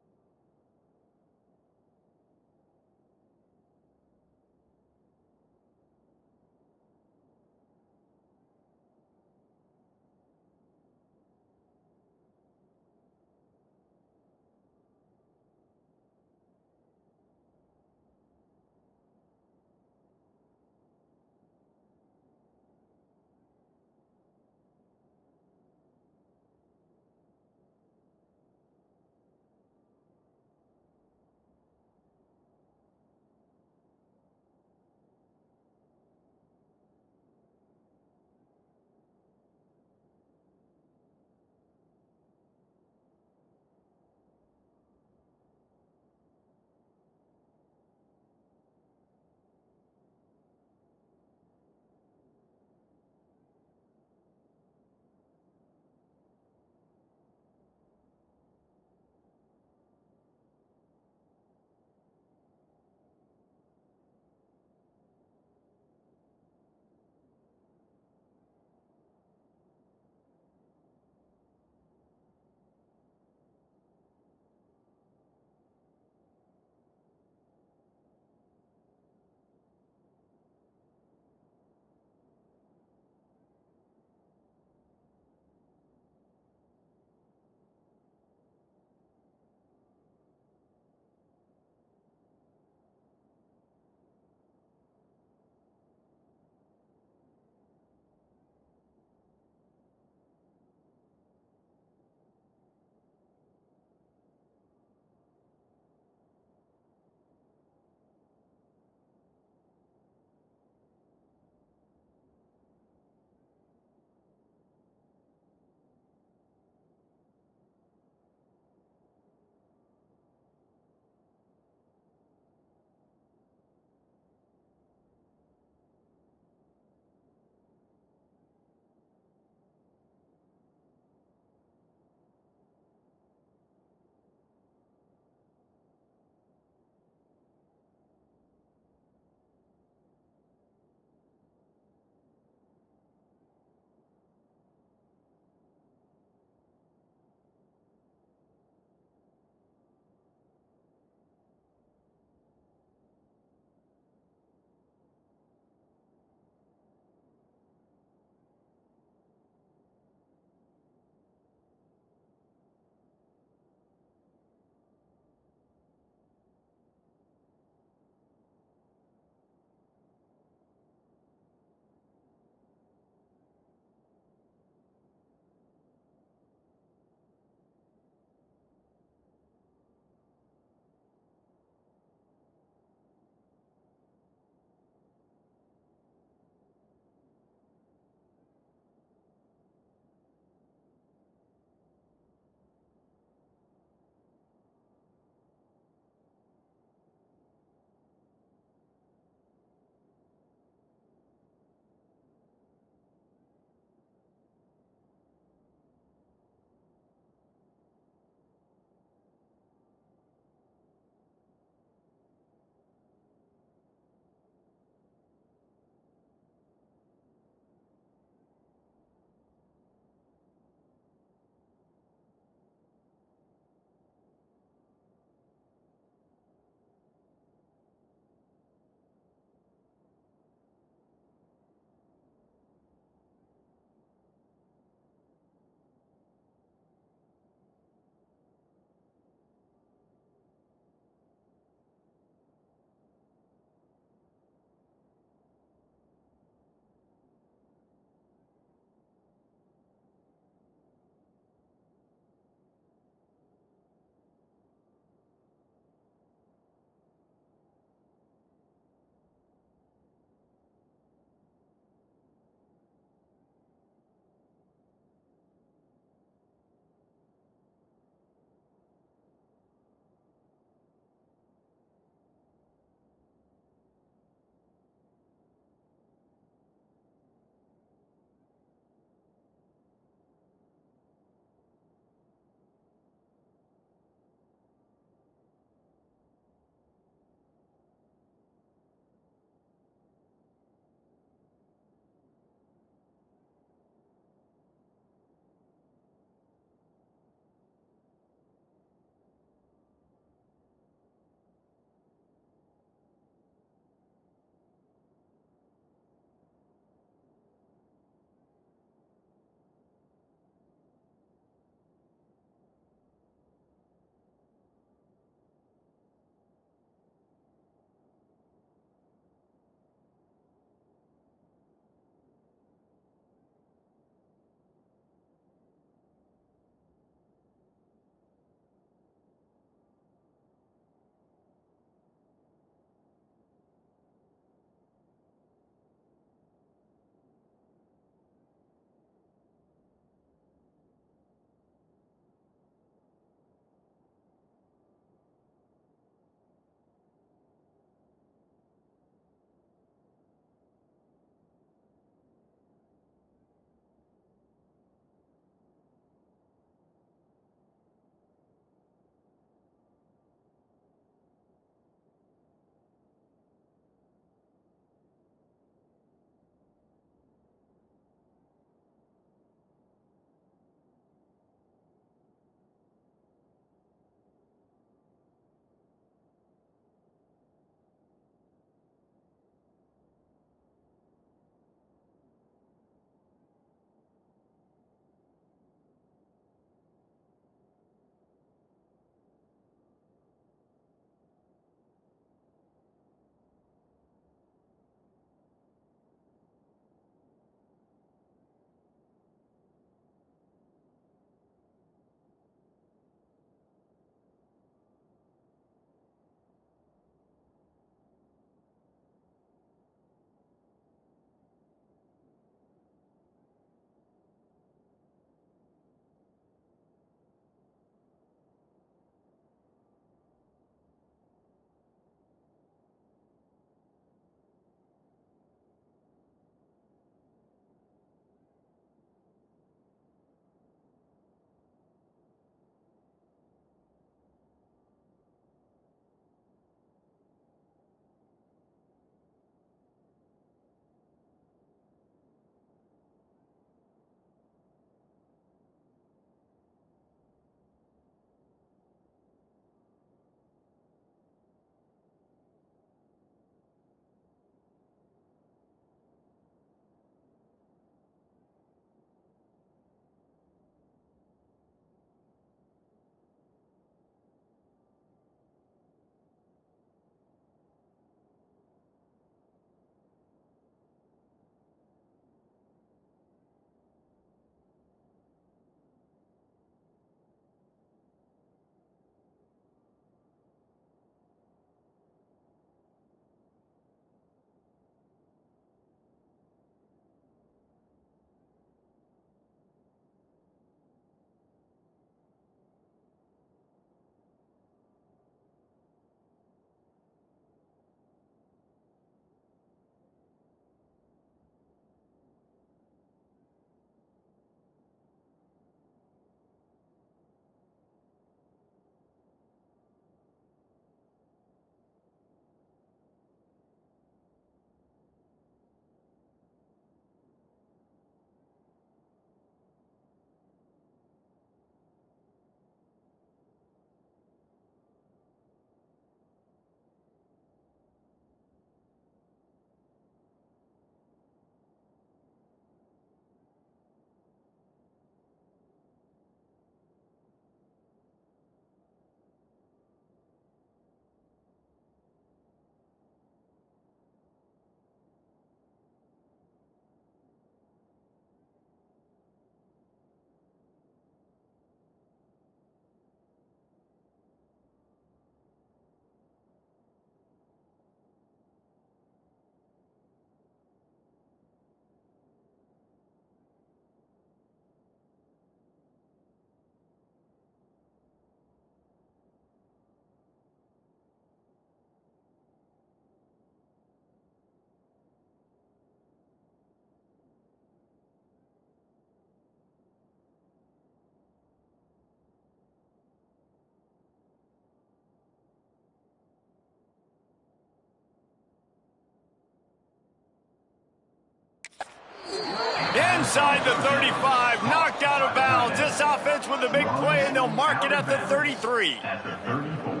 inside the 35, knocked out of bounds. This offense with a big play, and they'll mark it at the 33. At the 34.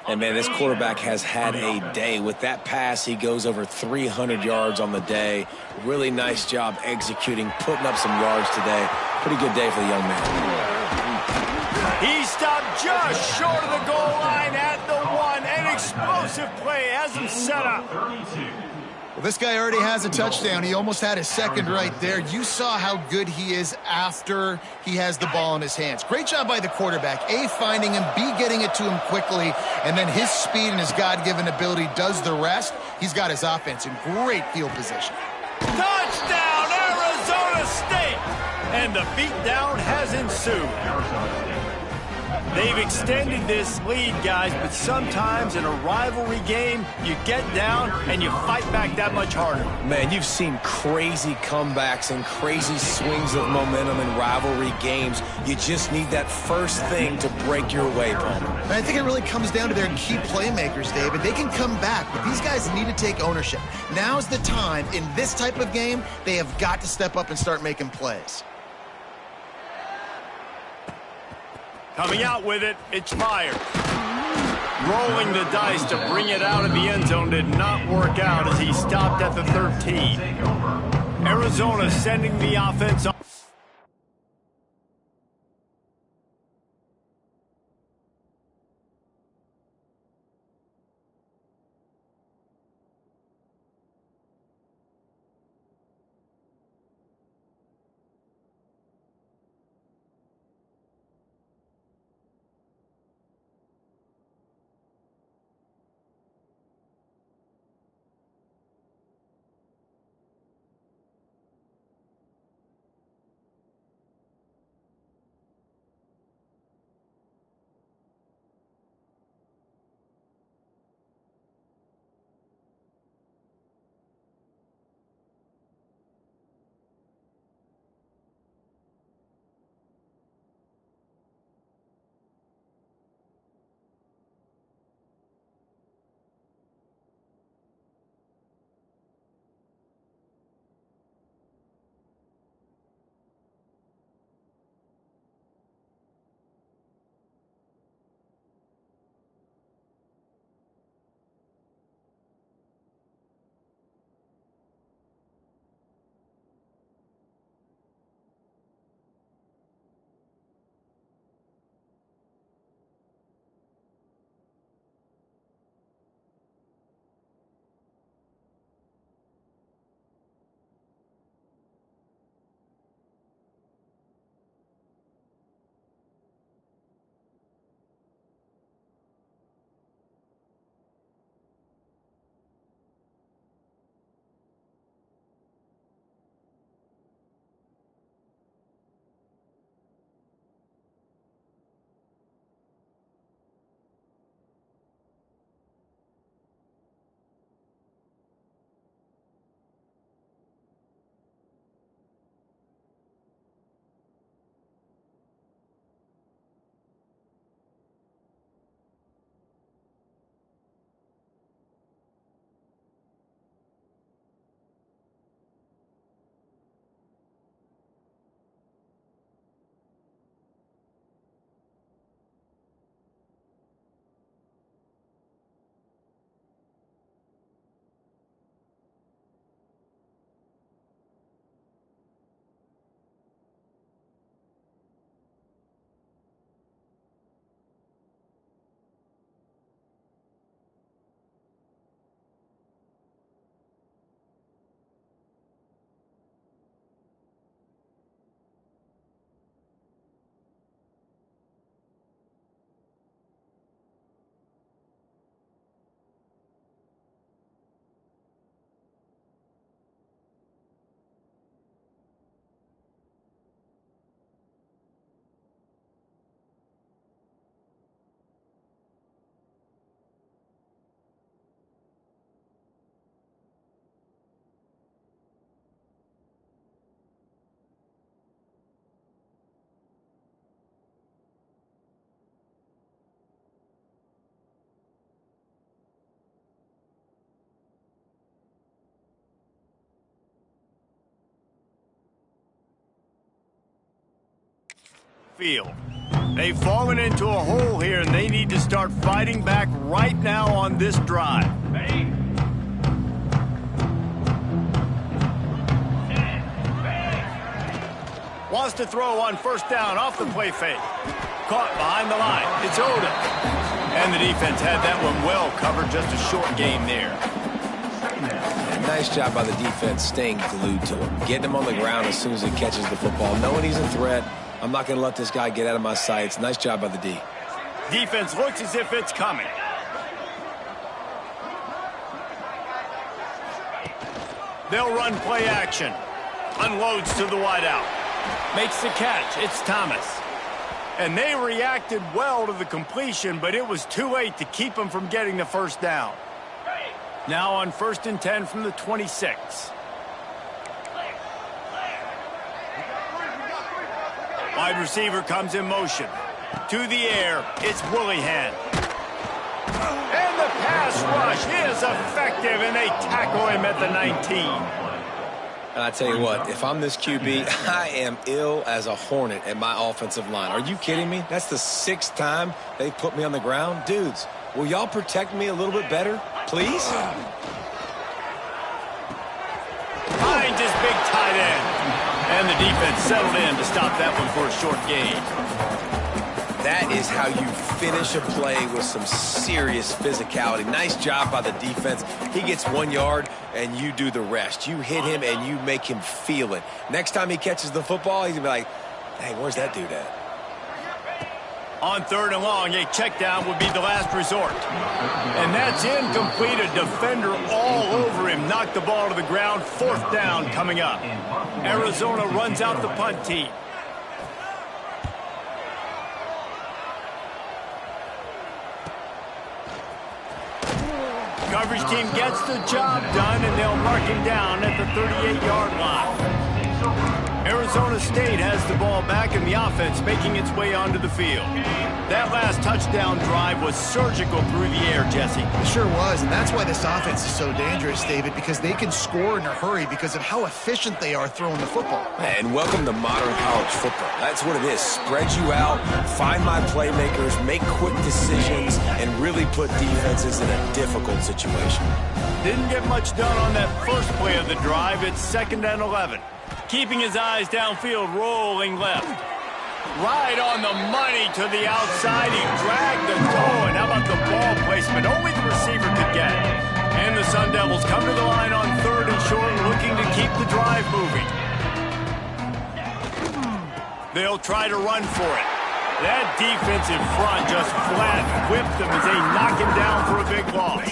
And, man, this quarterback has had a day. With that pass, he goes over 300 yards on the day. Really nice job executing, putting up some yards today. Pretty good day for the young man. He stopped just short of the goal line at the 1. An explosive play has him set up. 32. Well, this guy already has a touchdown. He almost had his second right there. You saw how good he is after he has the ball in his hands. Great job by the quarterback. A, finding him, B, getting it to him quickly, and then his speed and his God-given ability does the rest. He's got his offense in great field position. Touchdown, Arizona State! And the beatdown has ensued. Arizona State. They've extended this lead, guys, but sometimes in a rivalry game, you get down and you fight back that much harder. Man, you've seen crazy comebacks and crazy swings of momentum in rivalry games. You just need that first thing to break your way, Palmer. And I think it really comes down to their key playmakers, David. They can come back, but these guys need to take ownership. Now's the time. In this type of game, they have got to step up and start making plays. Coming out with it, it's fired. Rolling the dice to bring it out of the end zone did not work out as he stopped at the 13. Arizona sending the offense on. field. They've fallen into a hole here, and they need to start fighting back right now on this drive. Wants to throw on first down off the play fake. Caught behind the line. It's Odom. And the defense had that one well covered. Just a short gain there. Nice job by the defense staying glued to him. Getting him on the ground as soon as he catches the football. Knowing he's a threat. I'm not going to let this guy get out of my sights. Nice job by the D. Defense looks as if it's coming. They'll run play action. Unloads to the wideout. Makes the catch. It's Thomas. And they reacted well to the completion, but it was too late to keep them from getting the first down. Now on 1st and 10 from the 26. Wide receiver comes in motion. To the air, it's Willihan. And the pass rush is effective, and they tackle him at the 19. And I tell you what, if I'm this QB, I am ill as a hornet at my offensive line. Are you kidding me? That's the 6th time they've put me on the ground. Dudes, will y'all protect me a little bit better, please? Finds his big tight end. And the defense settled in to stop that one for a short gain. That is how you finish a play with some serious physicality. Nice job by the defense. He gets 1 yard, and you do the rest. You hit him, and you make him feel it. Next time he catches the football, he's going to be like, hey, where's that dude at? On 3rd and long, a check down would be the last resort. And that's incomplete. A defender all over him. Knocked the ball to the ground. 4th down coming up. Arizona runs out the punt team. Coverage team gets the job done, and they'll mark him down at the 38-yard line. Arizona State has the ball back, and the offense making its way onto the field. That last touchdown drive was surgical through the air, Jesse. It sure was, and that's why this offense is so dangerous, David, because they can score in a hurry because of how efficient they are throwing the football. And welcome to modern college football. That's what it is. Spread you out, find my playmakers, make quick decisions, and really put defenses in a difficult situation. Didn't get much done on that first play of the drive. It's 2nd and 11. Keeping his eyes downfield, rolling left. Right on the money to the outside. He dragged the toe, and how about the ball placement? Only the receiver could get it. And the Sun Devils come to the line on 3rd and short, looking to keep the drive moving. They'll try to run for it. That defense in front just flat whipped them as they knock him down for a big loss.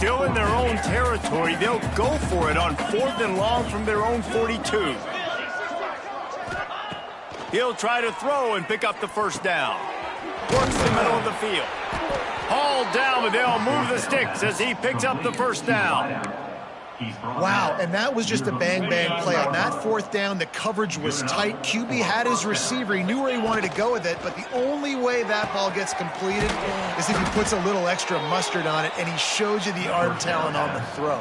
Still in their own territory, they'll go for it on 4th and long from their own 42. He'll try to throw and pick up the first down. Works the middle of the field. Hauled down, but they'll move the sticks as he picks up the first down. Wow, and that was just a bang-bang play. On that 4th down, the coverage was tight. QB had his receiver. He knew where he wanted to go with it, but the only way that ball gets completed is if he puts a little extra mustard on it, and he shows you the arm talent on the throw.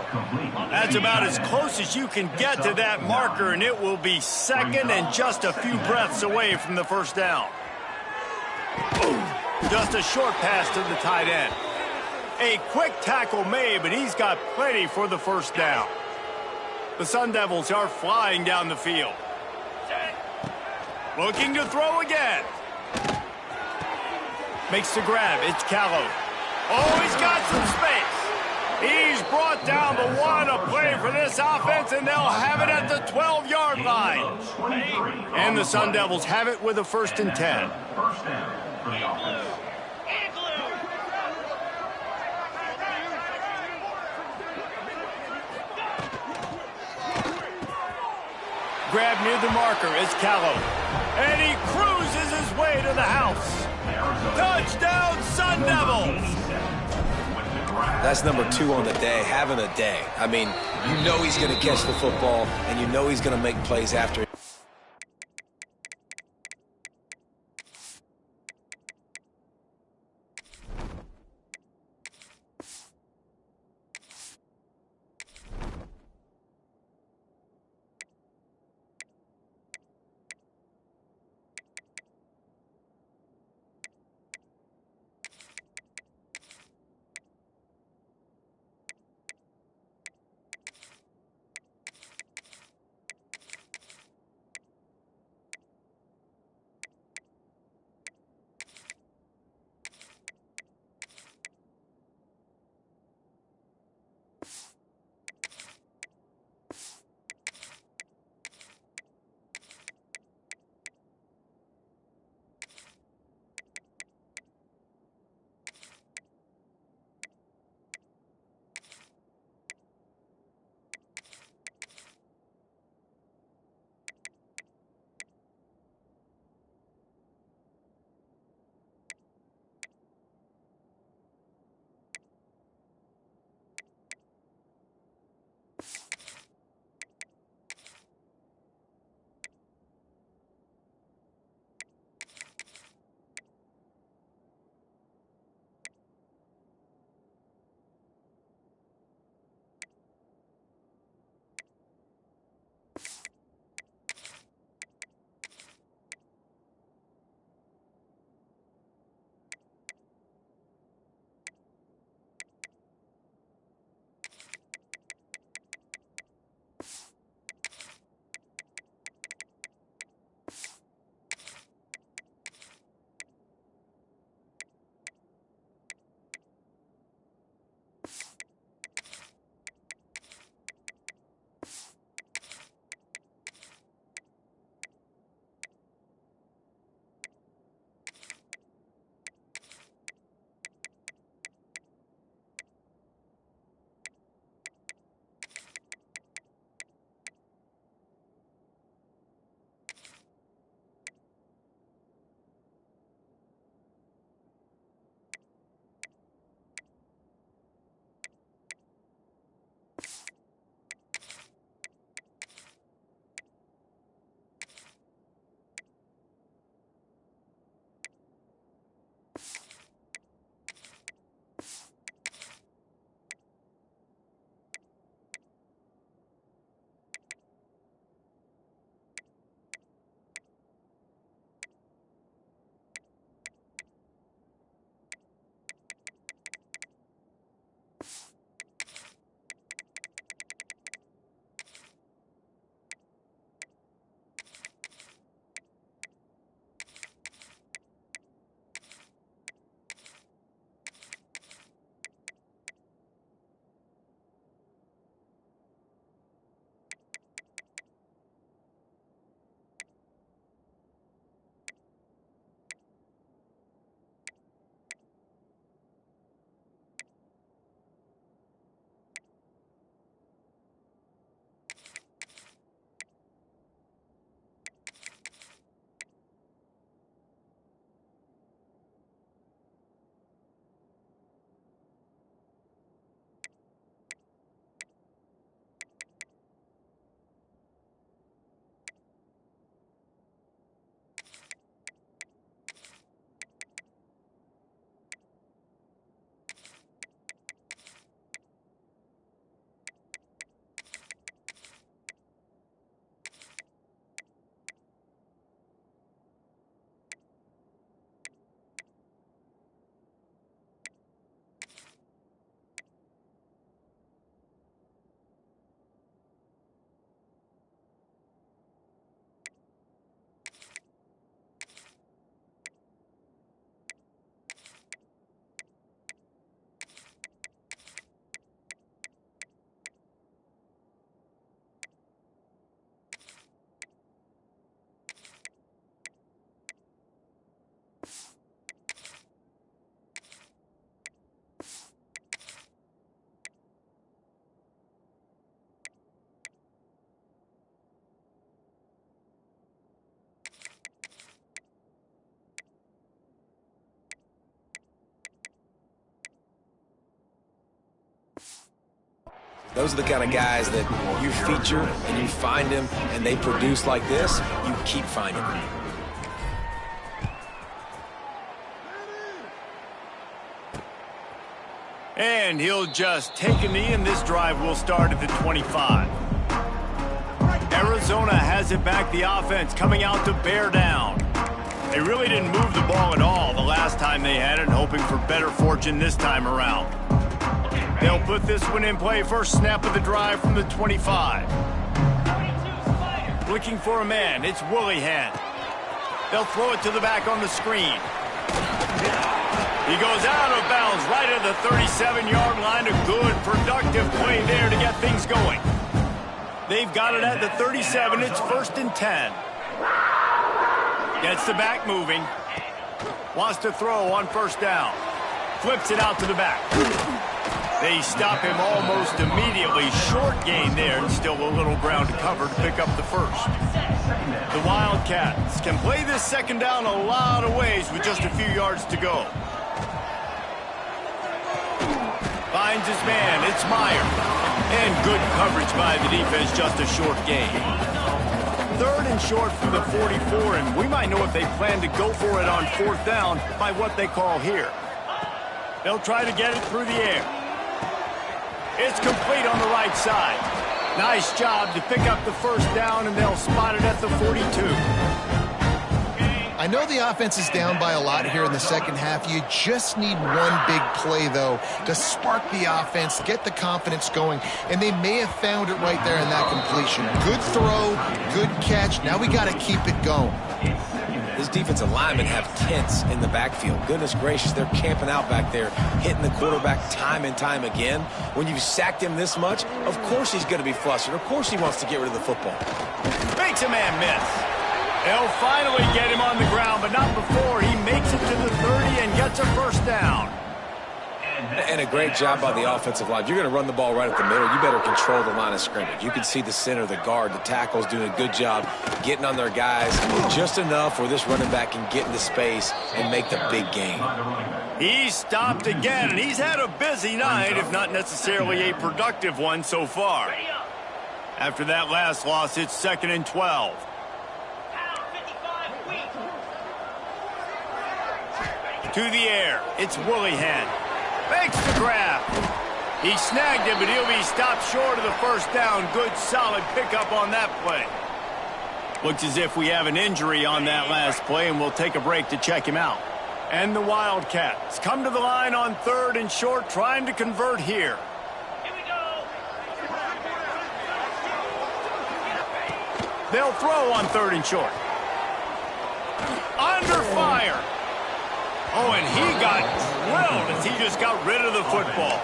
That's about as close as you can get to that marker, and it will be 2nd and just a few breaths away from the first down. Just a short pass to the tight end. A quick tackle made, but he's got plenty for the first down. The Sun Devils are flying down the field. Looking to throw again. Makes the grab. It's Callow. Oh, he's got some space. He's brought down the one, a play for this offense, and they'll have it at the 12-yard line. And the Sun Devils have it with a 1st and 10. First down for the offense. Grab near the marker is Callow. And he cruises his way to the house. Touchdown, Sun Devils! That's number 2 on the day, having a day. I mean, you know he's going to catch the football, and you know he's going to make plays after it. Those are the kind of guys that you feature and you find them and they produce like this, you keep finding them. And he'll just take a knee, and this drive will start at the 25. Arizona has it back, the offense coming out to bear down. They really didn't move the ball at all the last time they had it, hoping for better fortune this time around. They'll put this one in play, first snap of the drive from the 25. Looking for a man, it's Willihan. They'll throw it to the back on the screen. He goes out of bounds right at the 37-yard line. A good, productive play there to get things going. They've got it at the 37. It's 1st and 10. Gets the back moving. Wants to throw on 1st down. Flips it out to the back. They stop him almost immediately. Short gain there, and still a little ground to cover to pick up the first. The Wildcats can play this 2nd down a lot of ways with just a few yards to go. Finds his man, it's Meyer. And good coverage by the defense, just a short gain. 3rd and short from the 44, and we might know if they plan to go for it on 4th down by what they call here. They'll try to get it through the air. It's complete on the right side. Nice job to pick up the 1st down, and they'll spot it at the 42. I know the offense is down by a lot here in the 2nd half. You just need one big play, though, to spark the offense, get the confidence going, and they may have found it right there in that completion. Good throw, good catch. Now we got to keep it going. This defensive linemen have tents in the backfield. Goodness gracious, they're camping out back there, hitting the quarterback time and time again. When you've sacked him this much, of course he's going to be flustered. Of course he wants to get rid of the football. Makes a man miss. They'll finally get him on the ground, but not before he makes it to the 30 and gets a 1st down. And a great job by the offensive line. If you're going to run the ball right at the middle, you better control the line of scrimmage. You can see the center, the guard, the tackles doing a good job getting on their guys just enough where this running back can get into space and make the big gain. He's stopped again, and he's had a busy night, if not necessarily a productive one so far. After that last loss, it's 2nd and 12. To the air, it's Willihan. Makes the grab. He snagged it, but he'll be stopped short of the 1st down. Good, solid pickup on that play. Looks as if we have an injury on that last play, and we'll take a break to check him out. And the Wildcats come to the line on 3rd and short, trying to convert here. Here we go. They'll throw on 3rd and short. Under fire. Oh, and he got drilled as he just got rid of the football.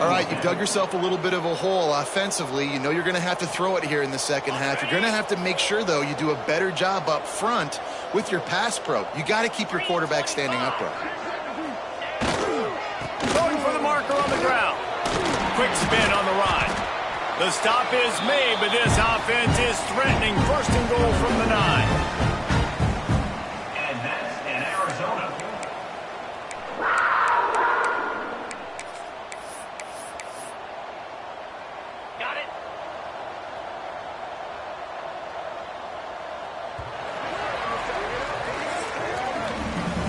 All right, you've dug yourself a little bit of a hole offensively. You know you're going to have to throw it here in the 2nd half. You're going to have to make sure, though, you do a better job up front with your pass pro. You got to keep your quarterback standing upright. Going for the marker on the ground. Quick spin on the ride. The stop is made, but this offense is threatening. 1st and goal from the 9.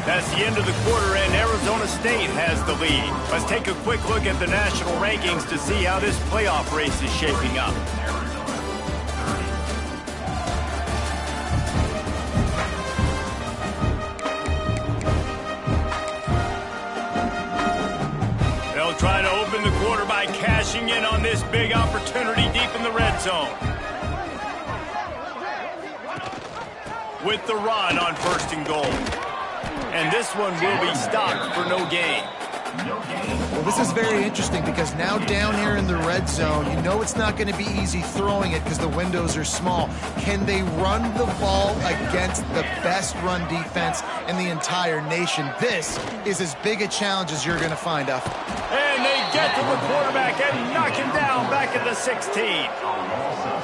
That's the end of the quarter, and Arizona State has the lead. Let's take a quick look at the national rankings to see how this playoff race is shaping up. They'll try to open the quarter by cashing in on this big opportunity deep in the red zone. With the run on 1st and goal. And this one will be stopped for no gain. Well, this is very interesting because now down here in the red zone, you know it's not going to be easy throwing it because the windows are small. Can they run the ball against the best run defense in the entire nation? This is as big a challenge as you're going to find out. And they get to the quarterback and knock him down back at the 16.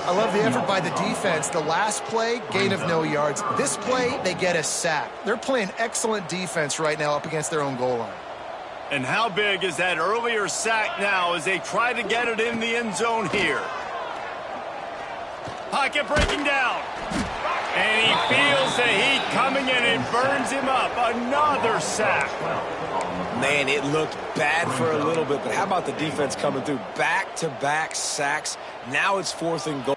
I love the effort by the defense. The last play, gain of no yards. This play, they get a sack. They're playing excellent defense right now up against their own goal line. And how big is that earlier sack now as they try to get it in the end zone here? Pocket breaking down. And he feels the heat coming and it burns him up. Another sack. Man, it looked bad for a little bit, but how about the defense coming through? Back-to-back sacks. Now it's 4th and goal.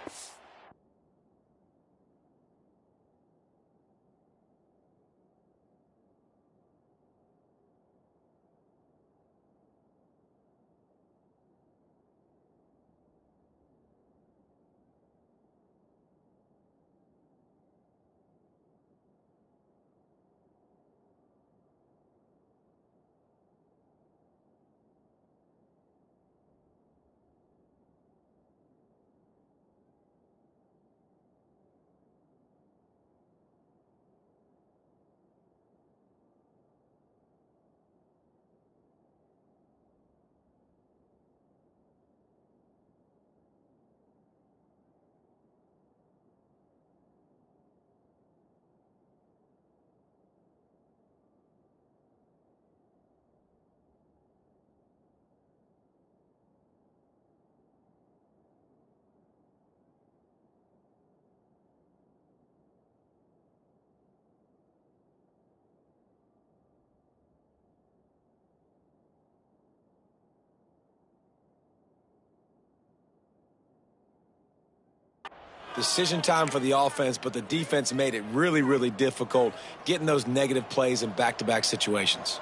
Decision time for the offense, but the defense made it really, really difficult getting those negative plays in back-to-back situations.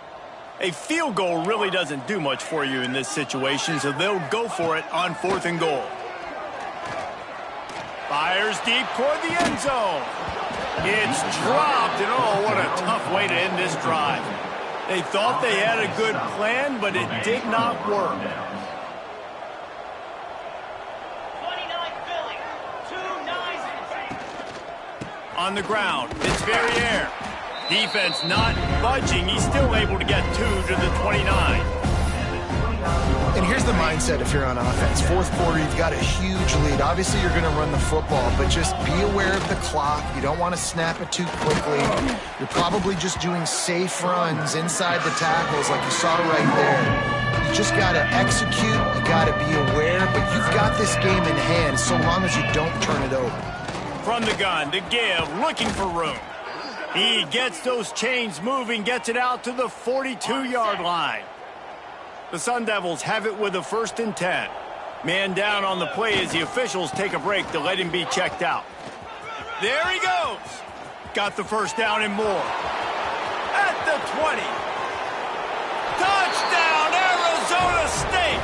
A field goal really doesn't do much for you in this situation, so they'll go for it on 4th and goal. Fires deep toward the end zone. It's dropped, and oh, what a tough way to end this drive. They thought they had a good plan, but it did not work. On the ground, it's Verrier. Defense not budging. He's still able to get 2 to the 29. And here's the mindset if you're on offense. 4th quarter, you've got a huge lead. Obviously, you're going to run the football, but just be aware of the clock. You don't want to snap it too quickly. You're probably just doing safe runs inside the tackles like you saw right there. You just got to execute. You got to be aware, but you've got this game in hand so long as you don't turn it over. From the gun to give, looking for room. He gets those chains moving, gets it out to the 42-yard line. The Sun Devils have it with a 1st and 10. Man down on the play as the officials take a break to let him be checked out. There he goes. Got the 1st down and more. At the 20. Touchdown, Arizona State.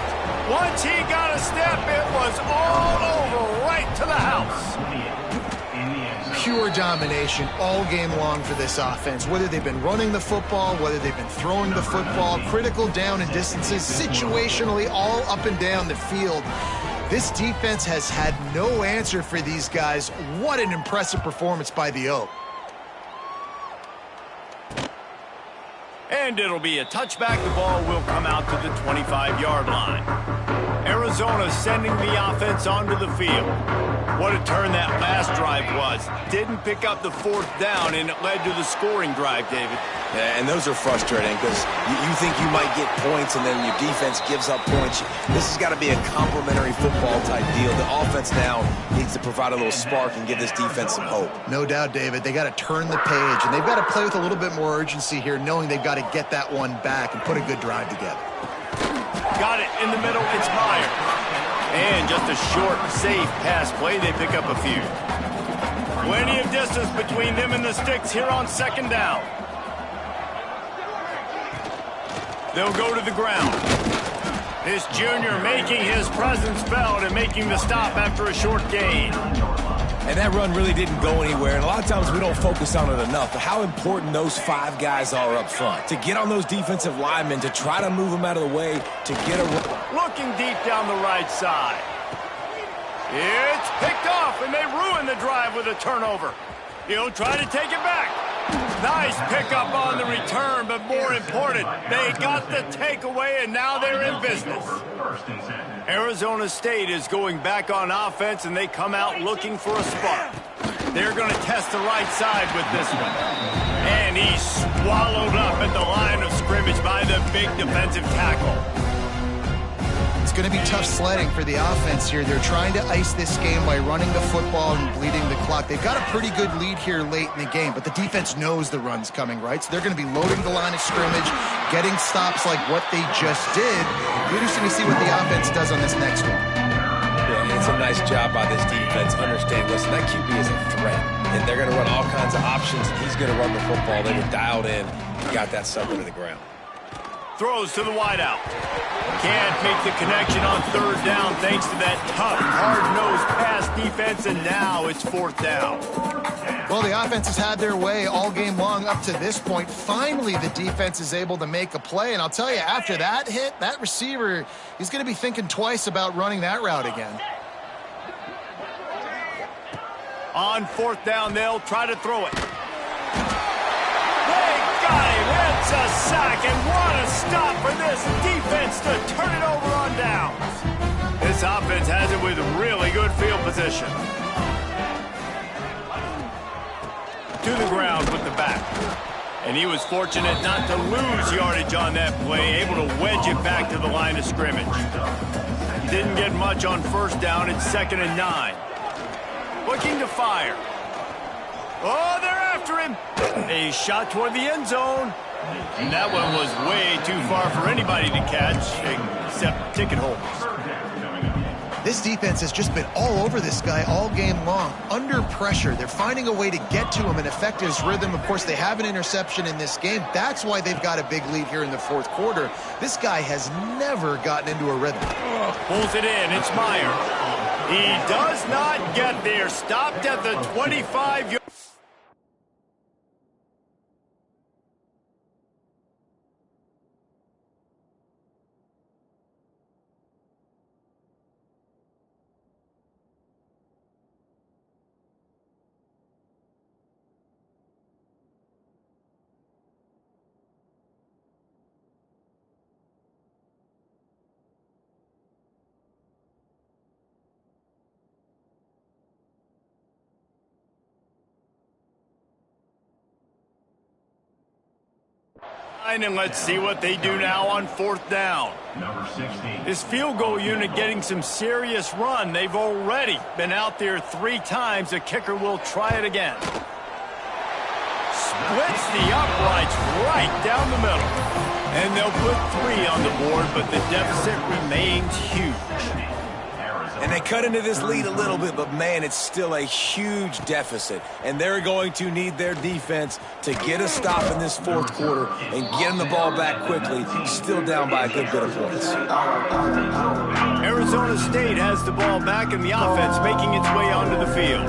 Once he got a step, it was all over right to the house. Pure domination all game long for this offense. Whether they've been running the football, whether they've been throwing the football, critical down and distances, situationally all up and down the field. This defense has had no answer for these guys. What an impressive performance by the Oak. And it'll be a touchback. The ball will come out to the 25-yard line. Arizona sending the offense onto the field. What a turn that last drive was. Didn't pick up the 4th down, and it led to the scoring drive, David. Yeah, and those are frustrating because you think you might get points, and then your defense gives up points. This has got to be a complementary football-type deal. The offense now needs to provide a little spark and give this defense some hope. No doubt, David. They got to turn the page, and they've got to play with a little bit more urgency here, knowing they've got to get that one back and put a good drive together. Got it in the middle. It's Meyer. And just a short, safe pass play. They pick up a few. Plenty of distance between them and the sticks here on 2nd down. They'll go to the ground. This junior making his presence felt and making the stop after a short gain. And that run really didn't go anywhere, and a lot of times we don't focus on it enough, but how important those 5 guys are up front. To get on those defensive linemen, to try to move them out of the way, to get a... Looking deep down the right side. It's picked off, and they ruin the drive with a turnover. He'll try to take it back. Nice pickup on the return, but more important, they got the takeaway, and now they're in business. Arizona State is going back on offense, and they come out looking for a spark. They're going to test the right side with this one. And he's swallowed up at the line of scrimmage by the big defensive tackle. It's going to be tough sledding for the offense here. They're trying to ice this game by running the football and bleeding the clock. They've got a pretty good lead here late in the game, but the defense knows the run's coming, right? So they're going to be loading the line of scrimmage, getting stops like what they just did. We're just going to see what the offense does on this next one. Yeah, it's a nice job by this defense. Understand, listen, that QB is a threat, and they're going to run all kinds of options. He's going to run the football. They were dialed in, got that sucker to the ground. Throws to the wideout. Can't make the connection on third down thanks to that tough, hard-nosed pass defense, and now it's fourth down. Well, the offense has had their way all game long up to this point. Finally, the defense is able to make a play, and I'll tell you, after that hit, that receiver, he's going to be thinking twice about running that route again. On fourth down, they'll try to throw it. It's a sack, and what a stop for this defense to turn it over on downs. This offense has it with really good field position. To the ground with the back. And he was fortunate not to lose yardage on that play, able to wedge it back to the line of scrimmage. Didn't get much on first down. It's 2nd and 9. Looking to fire. Oh, they're after him. A shot toward the end zone. And that one was way too far for anybody to catch, except ticket holders. This defense has just been all over this guy all game long. Under pressure, they're finding a way to get to him and affect his rhythm. Of course, they have an interception in this game. That's why they've got a big lead here in the fourth quarter. This guy has never gotten into a rhythm. Pulls it in. It's Meyer. He does not get there. Stopped at the 25-yard. And let's see what they do now on fourth down. Number 16. This field goal unit getting some serious run. They've already been out there 3 times. The kicker will try it again. Splits the uprights right down the middle. And they'll put 3 on the board, but the deficit remains huge. And they cut into this lead a little bit, but, man, it's still a huge deficit. And they're going to need their defense to get a stop in this fourth quarter and get them the ball back quickly, still down by a good bit of points. Arizona State has the ball back, and the offense making its way onto the field.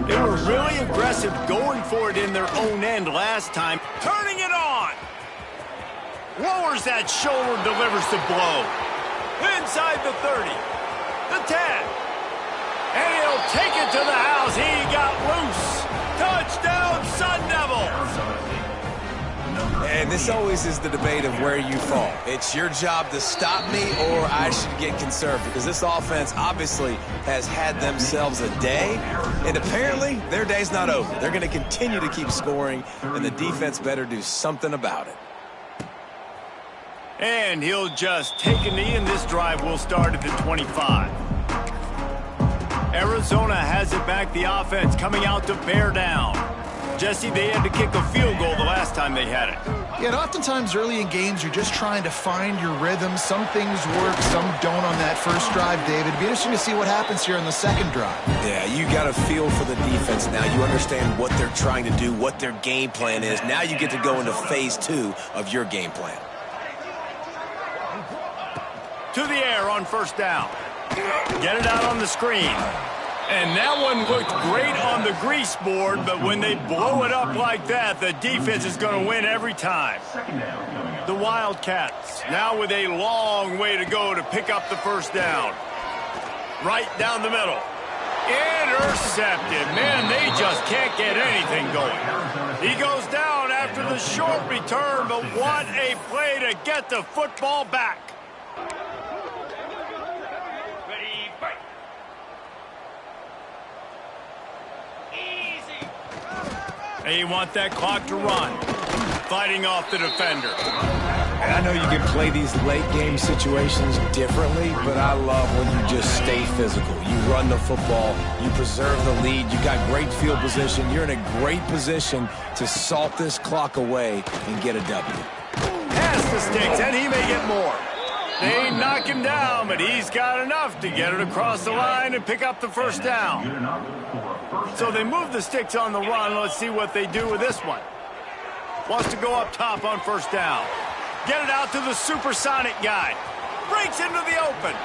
They were really aggressive going for it in their own end last time. Turning it on! Lowers that shoulder, delivers the blow. Inside the 30. The 10. And he'll take it to the house. He got loose. Touchdown, Sun Devils. And this always is the debate of where you fall. It's your job to stop me, or I should get conserved, because this offense obviously has had themselves a day, and apparently their day's not over. They're going to continue to keep scoring, and the defense better do something about it. And he'll just take a knee, and this drive will start at the 25. Arizona has it back. The offense coming out to bear down. Jesse, they had to kick a field goal the last time they had it. Yeah, and oftentimes early in games, you're just trying to find your rhythm. Some things work, some don't on that first drive, David. It'd be interesting to see what happens here on the second drive. Yeah, you got a feel for the defense now. You understand what they're trying to do, what their game plan is. Now you get to go into phase 2 of your game plan. To the air on first down. Get it out on the screen. And that one looked great on the grease board, but when they blow it up like that, the defense is going to win every time. The Wildcats now with a long way to go to pick up the first down. Right down the middle. Intercepted. Man, they just can't get anything going. He goes down after the short return, but what a play to get the football back. Easy. They want that clock to run. Fighting off the defender. And I know you can play these late game situations differently, but I love when you just stay physical. You run the football, you preserve the lead, you got great field position, you're in a great position to salt this clock away and get a W. Pass the sticks, and he may get more. They knock him down, but he's got enough to get it across the line and pick up the first down. So they move the sticks on the run. Let's see what they do with this one. Wants to go up top on first down. Get it out to the supersonic guy. Breaks into the open.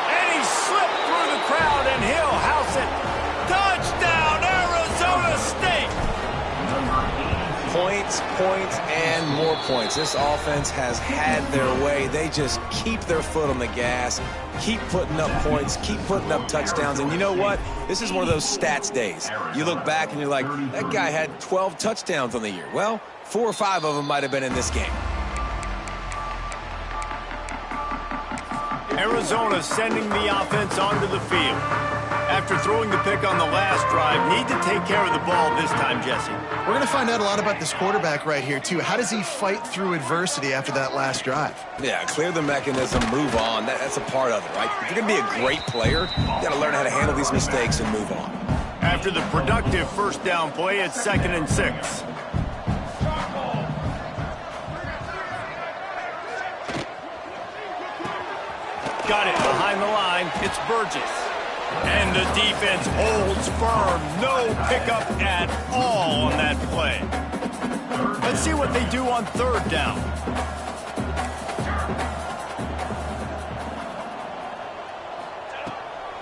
And he slipped through the crowd, and he'll house it. Touchdown, Arizona State! Points, points, and more points. This offense has had their way. They just keep their foot on the gas, keep putting up points, keep putting up touchdowns. And you know what? This is one of those stats days. You look back and you're like, that guy had 12 touchdowns on the year. Well, 4 or 5 of them might have been in this game. Arizona sending the offense onto the field. After throwing the pick on the last drive, need to take care of the ball this time, Jesse. We're going to find out a lot about this quarterback right here, too. How does he fight through adversity after that last drive? Yeah, clear the mechanism, move on. That's a part of it, right? If you're going to be a great player, you got to learn how to handle these mistakes and move on. After the productive first down play, it's 2nd and 6. Got it behind the line. It's Burgess. And the defense holds firm. No pickup at all on that play. Let's see what they do on 3rd down.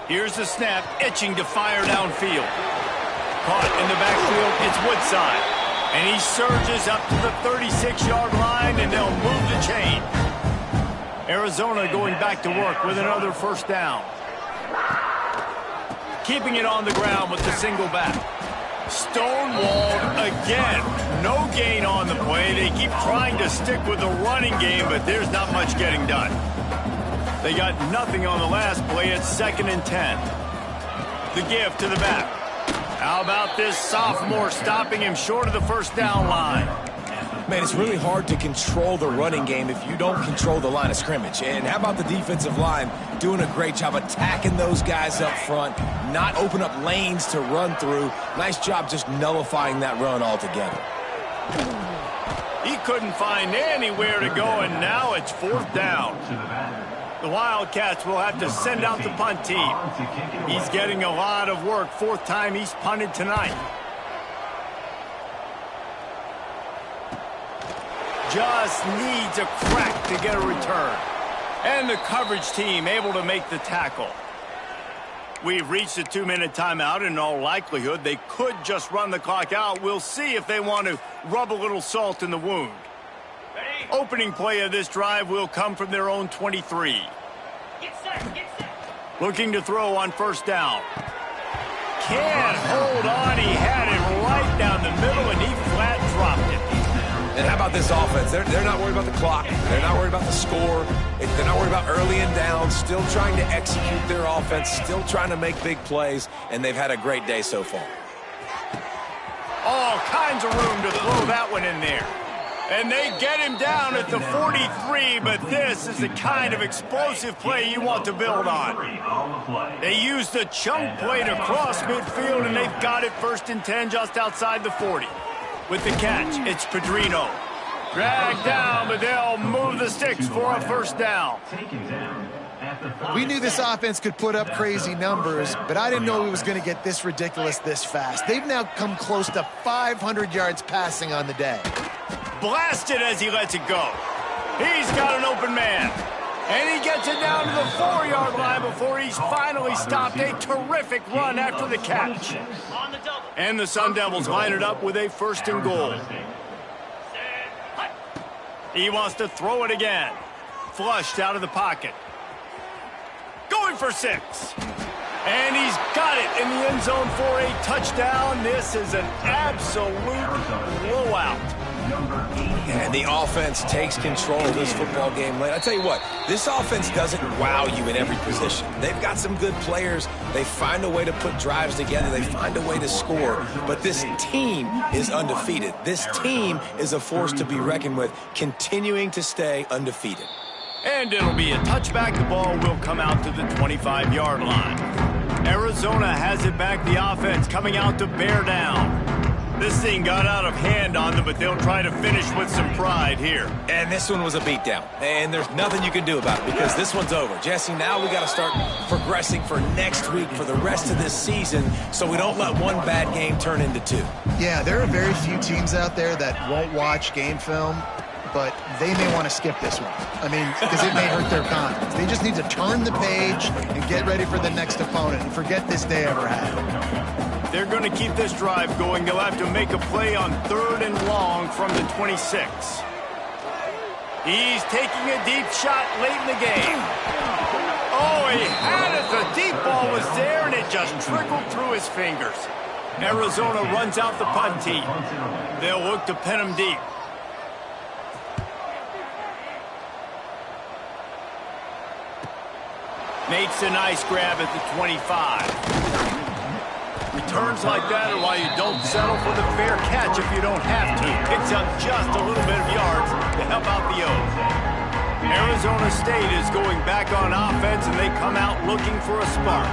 Here's the snap, itching to fire downfield. Caught in the backfield, it's Woodside. And he surges up to the 36-yard line, and they'll move the chain. Arizona going back to work with another first down. Keeping it on the ground with the single back. Stonewalled again. No gain on the play. They keep trying to stick with the running game, but there's not much getting done. They got nothing on the last play. It's 2nd and 10. The give to the back. How about this sophomore stopping him short of the first down line? Man, it's really hard to control the running game if you don't control the line of scrimmage. And how about the defensive line doing a great job attacking those guys up front, not open up lanes to run through. Nice job just nullifying that run altogether. He couldn't find anywhere to go, and now it's 4th down. The Wildcats will have to send out the punt team. He's getting a lot of work. 4th time he's punted tonight. Just needs a crack to get a return. And the coverage team able to make the tackle. We've reached a 2-minute timeout. In all likelihood, they could just run the clock out. We'll see if they want to rub a little salt in the wound. Opening play of this drive will come from their own 23. Get set. Looking to throw on first down. Can't hold on. He had it right down the middle, and he flat dropped it. And how about this offense? They're not worried about the clock. They're not worried about the score. They're not worried about early and down. Still trying to execute their offense. Still trying to make big plays. And they've had a great day so far. All kinds of room to throw that one in there. And they get him down at the 43, but this is the kind of explosive play you want to build on. They used the chunk play to cross midfield, and they've got it 1st and 10 just outside the 40. With the catch, it's Pedrino. Dragged down, but they'll move the sticks for a first down. We knew this offense could put up crazy numbers, but I didn't know it was going to get this ridiculous this fast. They've now come close to 500 yards passing on the day. Blasted as he lets it go. He's got an open man. And he gets it down to the 4-yard line before he's finally stopped. A terrific run after the catch. And the Sun Devils line it up with a 1st and goal. He wants to throw it again. Flushed out of the pocket. Going for 6. And he's got it in the end zone for a touchdown. This is an absolute blowout. And the offense takes control of this football game late. I tell you what, this offense doesn't wow you in every position. They've got some good players. They find a way to put drives together. They find a way to score. But this team is undefeated. This team is a force to be reckoned with, continuing to stay undefeated. And it'll be a touchback. The ball will come out to the 25-yard line. Arizona has it back. The offense coming out to bear down. This thing got out of hand on them, but they'll try to finish with some pride here. And this one was a beatdown. And there's nothing you can do about it because this one's over. Jesse, now we got to start progressing for next week, for the rest of this season, so we don't let one bad game turn into two. Yeah, there are very few teams out there that won't watch game film, but they may want to skip this one. I mean, because it may hurt their confidence. They just need to turn the page and get ready for the next opponent and forget this day ever happened. They're going to keep this drive going. They'll have to make a play on 3rd and long from the 26. He's taking a deep shot late in the game. Oh, he had it. The deep ball was there, and it just trickled through his fingers. Arizona runs out the punt team. They'll look to pin him deep. Makes a nice grab at the 25. Returns like that are why you don't settle for the fair catch if you don't have to. Picks up just a little bit of yards to help out the O's. Arizona State is going back on offense, and they come out looking for a spark.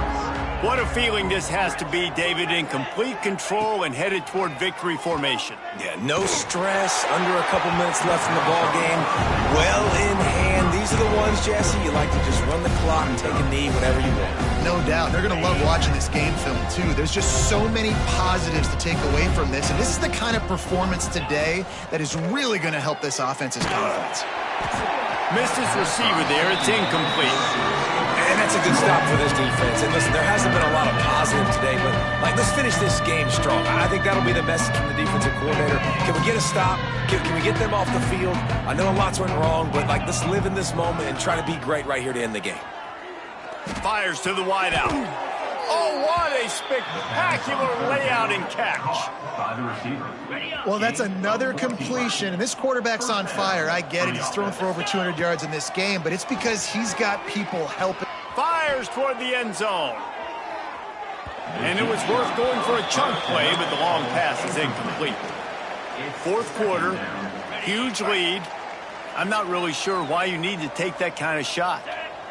What a feeling this has to be, David, in complete control and headed toward victory formation. Yeah, no stress, under a couple minutes left in the ball game, well in hand. These are the ones, Jesse, you like to just run the clock and take a knee whenever you want. No doubt. They're going to love watching this game film, too. There's just so many positives to take away from this, and this is the kind of performance today that is really going to help this offense's confidence. Missed his receiver there. It's incomplete. And that's a good stop for this defense. And listen, there hasn't been a lot of positive today, but let's finish this game strong. I think that'll be the message from the defensive coordinator. Can we get a stop? Can we get them off the field? I know a lot's went wrong, but let's live in this moment and try to be great right here to end the game. Fires to the wideout. Oh, what a spectacular layout and catch. Well, that's another completion, and this quarterback's on fire. I get it. He's thrown for over 200 yards in this game, but it's because he's got people helping. Fires toward the end zone. And it was worth going for a chunk play, but the long pass is incomplete. 4th quarter, huge lead. I'm not really sure why you need to take that kind of shot.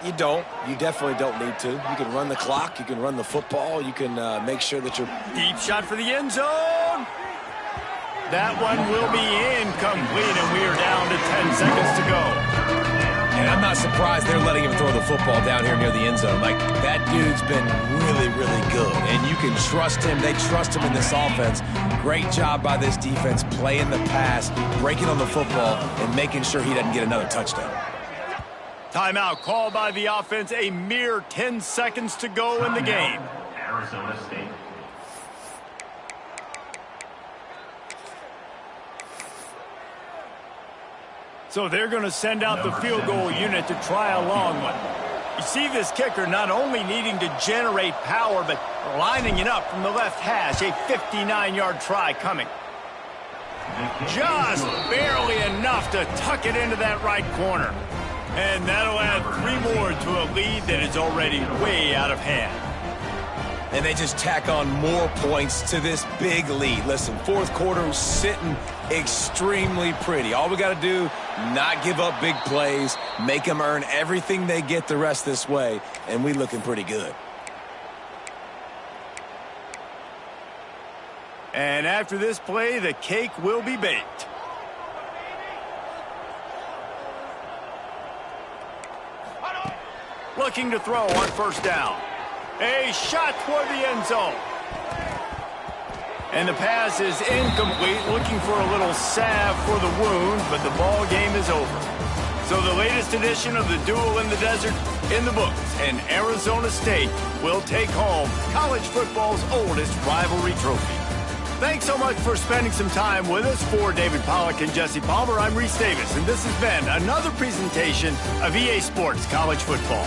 You don't. You definitely don't need to. You can run the clock. You can run the football. You can make sure that you're... Deep shot for the end zone. That one will be incomplete, and we are down to 10 seconds to go. And I'm not surprised they're letting him throw the football down here near the end zone. That dude's been really, really good, and you can trust him. They trust him in this offense. Great job by this defense playing the pass, breaking on the football, and making sure he doesn't get another touchdown. Timeout called by the offense. A mere 10 seconds to go in the game. Arizona State. So they're going to send out the field goal unit to try a long one. You see this kicker not only needing to generate power, but lining it up from the left hash. A 59-yard try coming. Just barely enough to tuck it into that right corner. And that'll add 3 more to a lead that is already way out of hand. And they just tack on more points to this big lead. Listen, 4th quarter sitting extremely pretty. All we got to do, not give up big plays, make them earn everything they get the rest this way, and we looking pretty good. And after this play, the cake will be baked. Looking to throw on 1st down. A shot toward the end zone. And the pass is incomplete. Looking for a little salve for the wound, but the ball game is over. So the latest edition of the Duel in the Desert in the books, and Arizona State will take home college football's oldest rivalry trophy. Thanks so much for spending some time with us. For David Pollack and Jesse Palmer, I'm Reese Davis, and this has been another presentation of EA Sports College Football.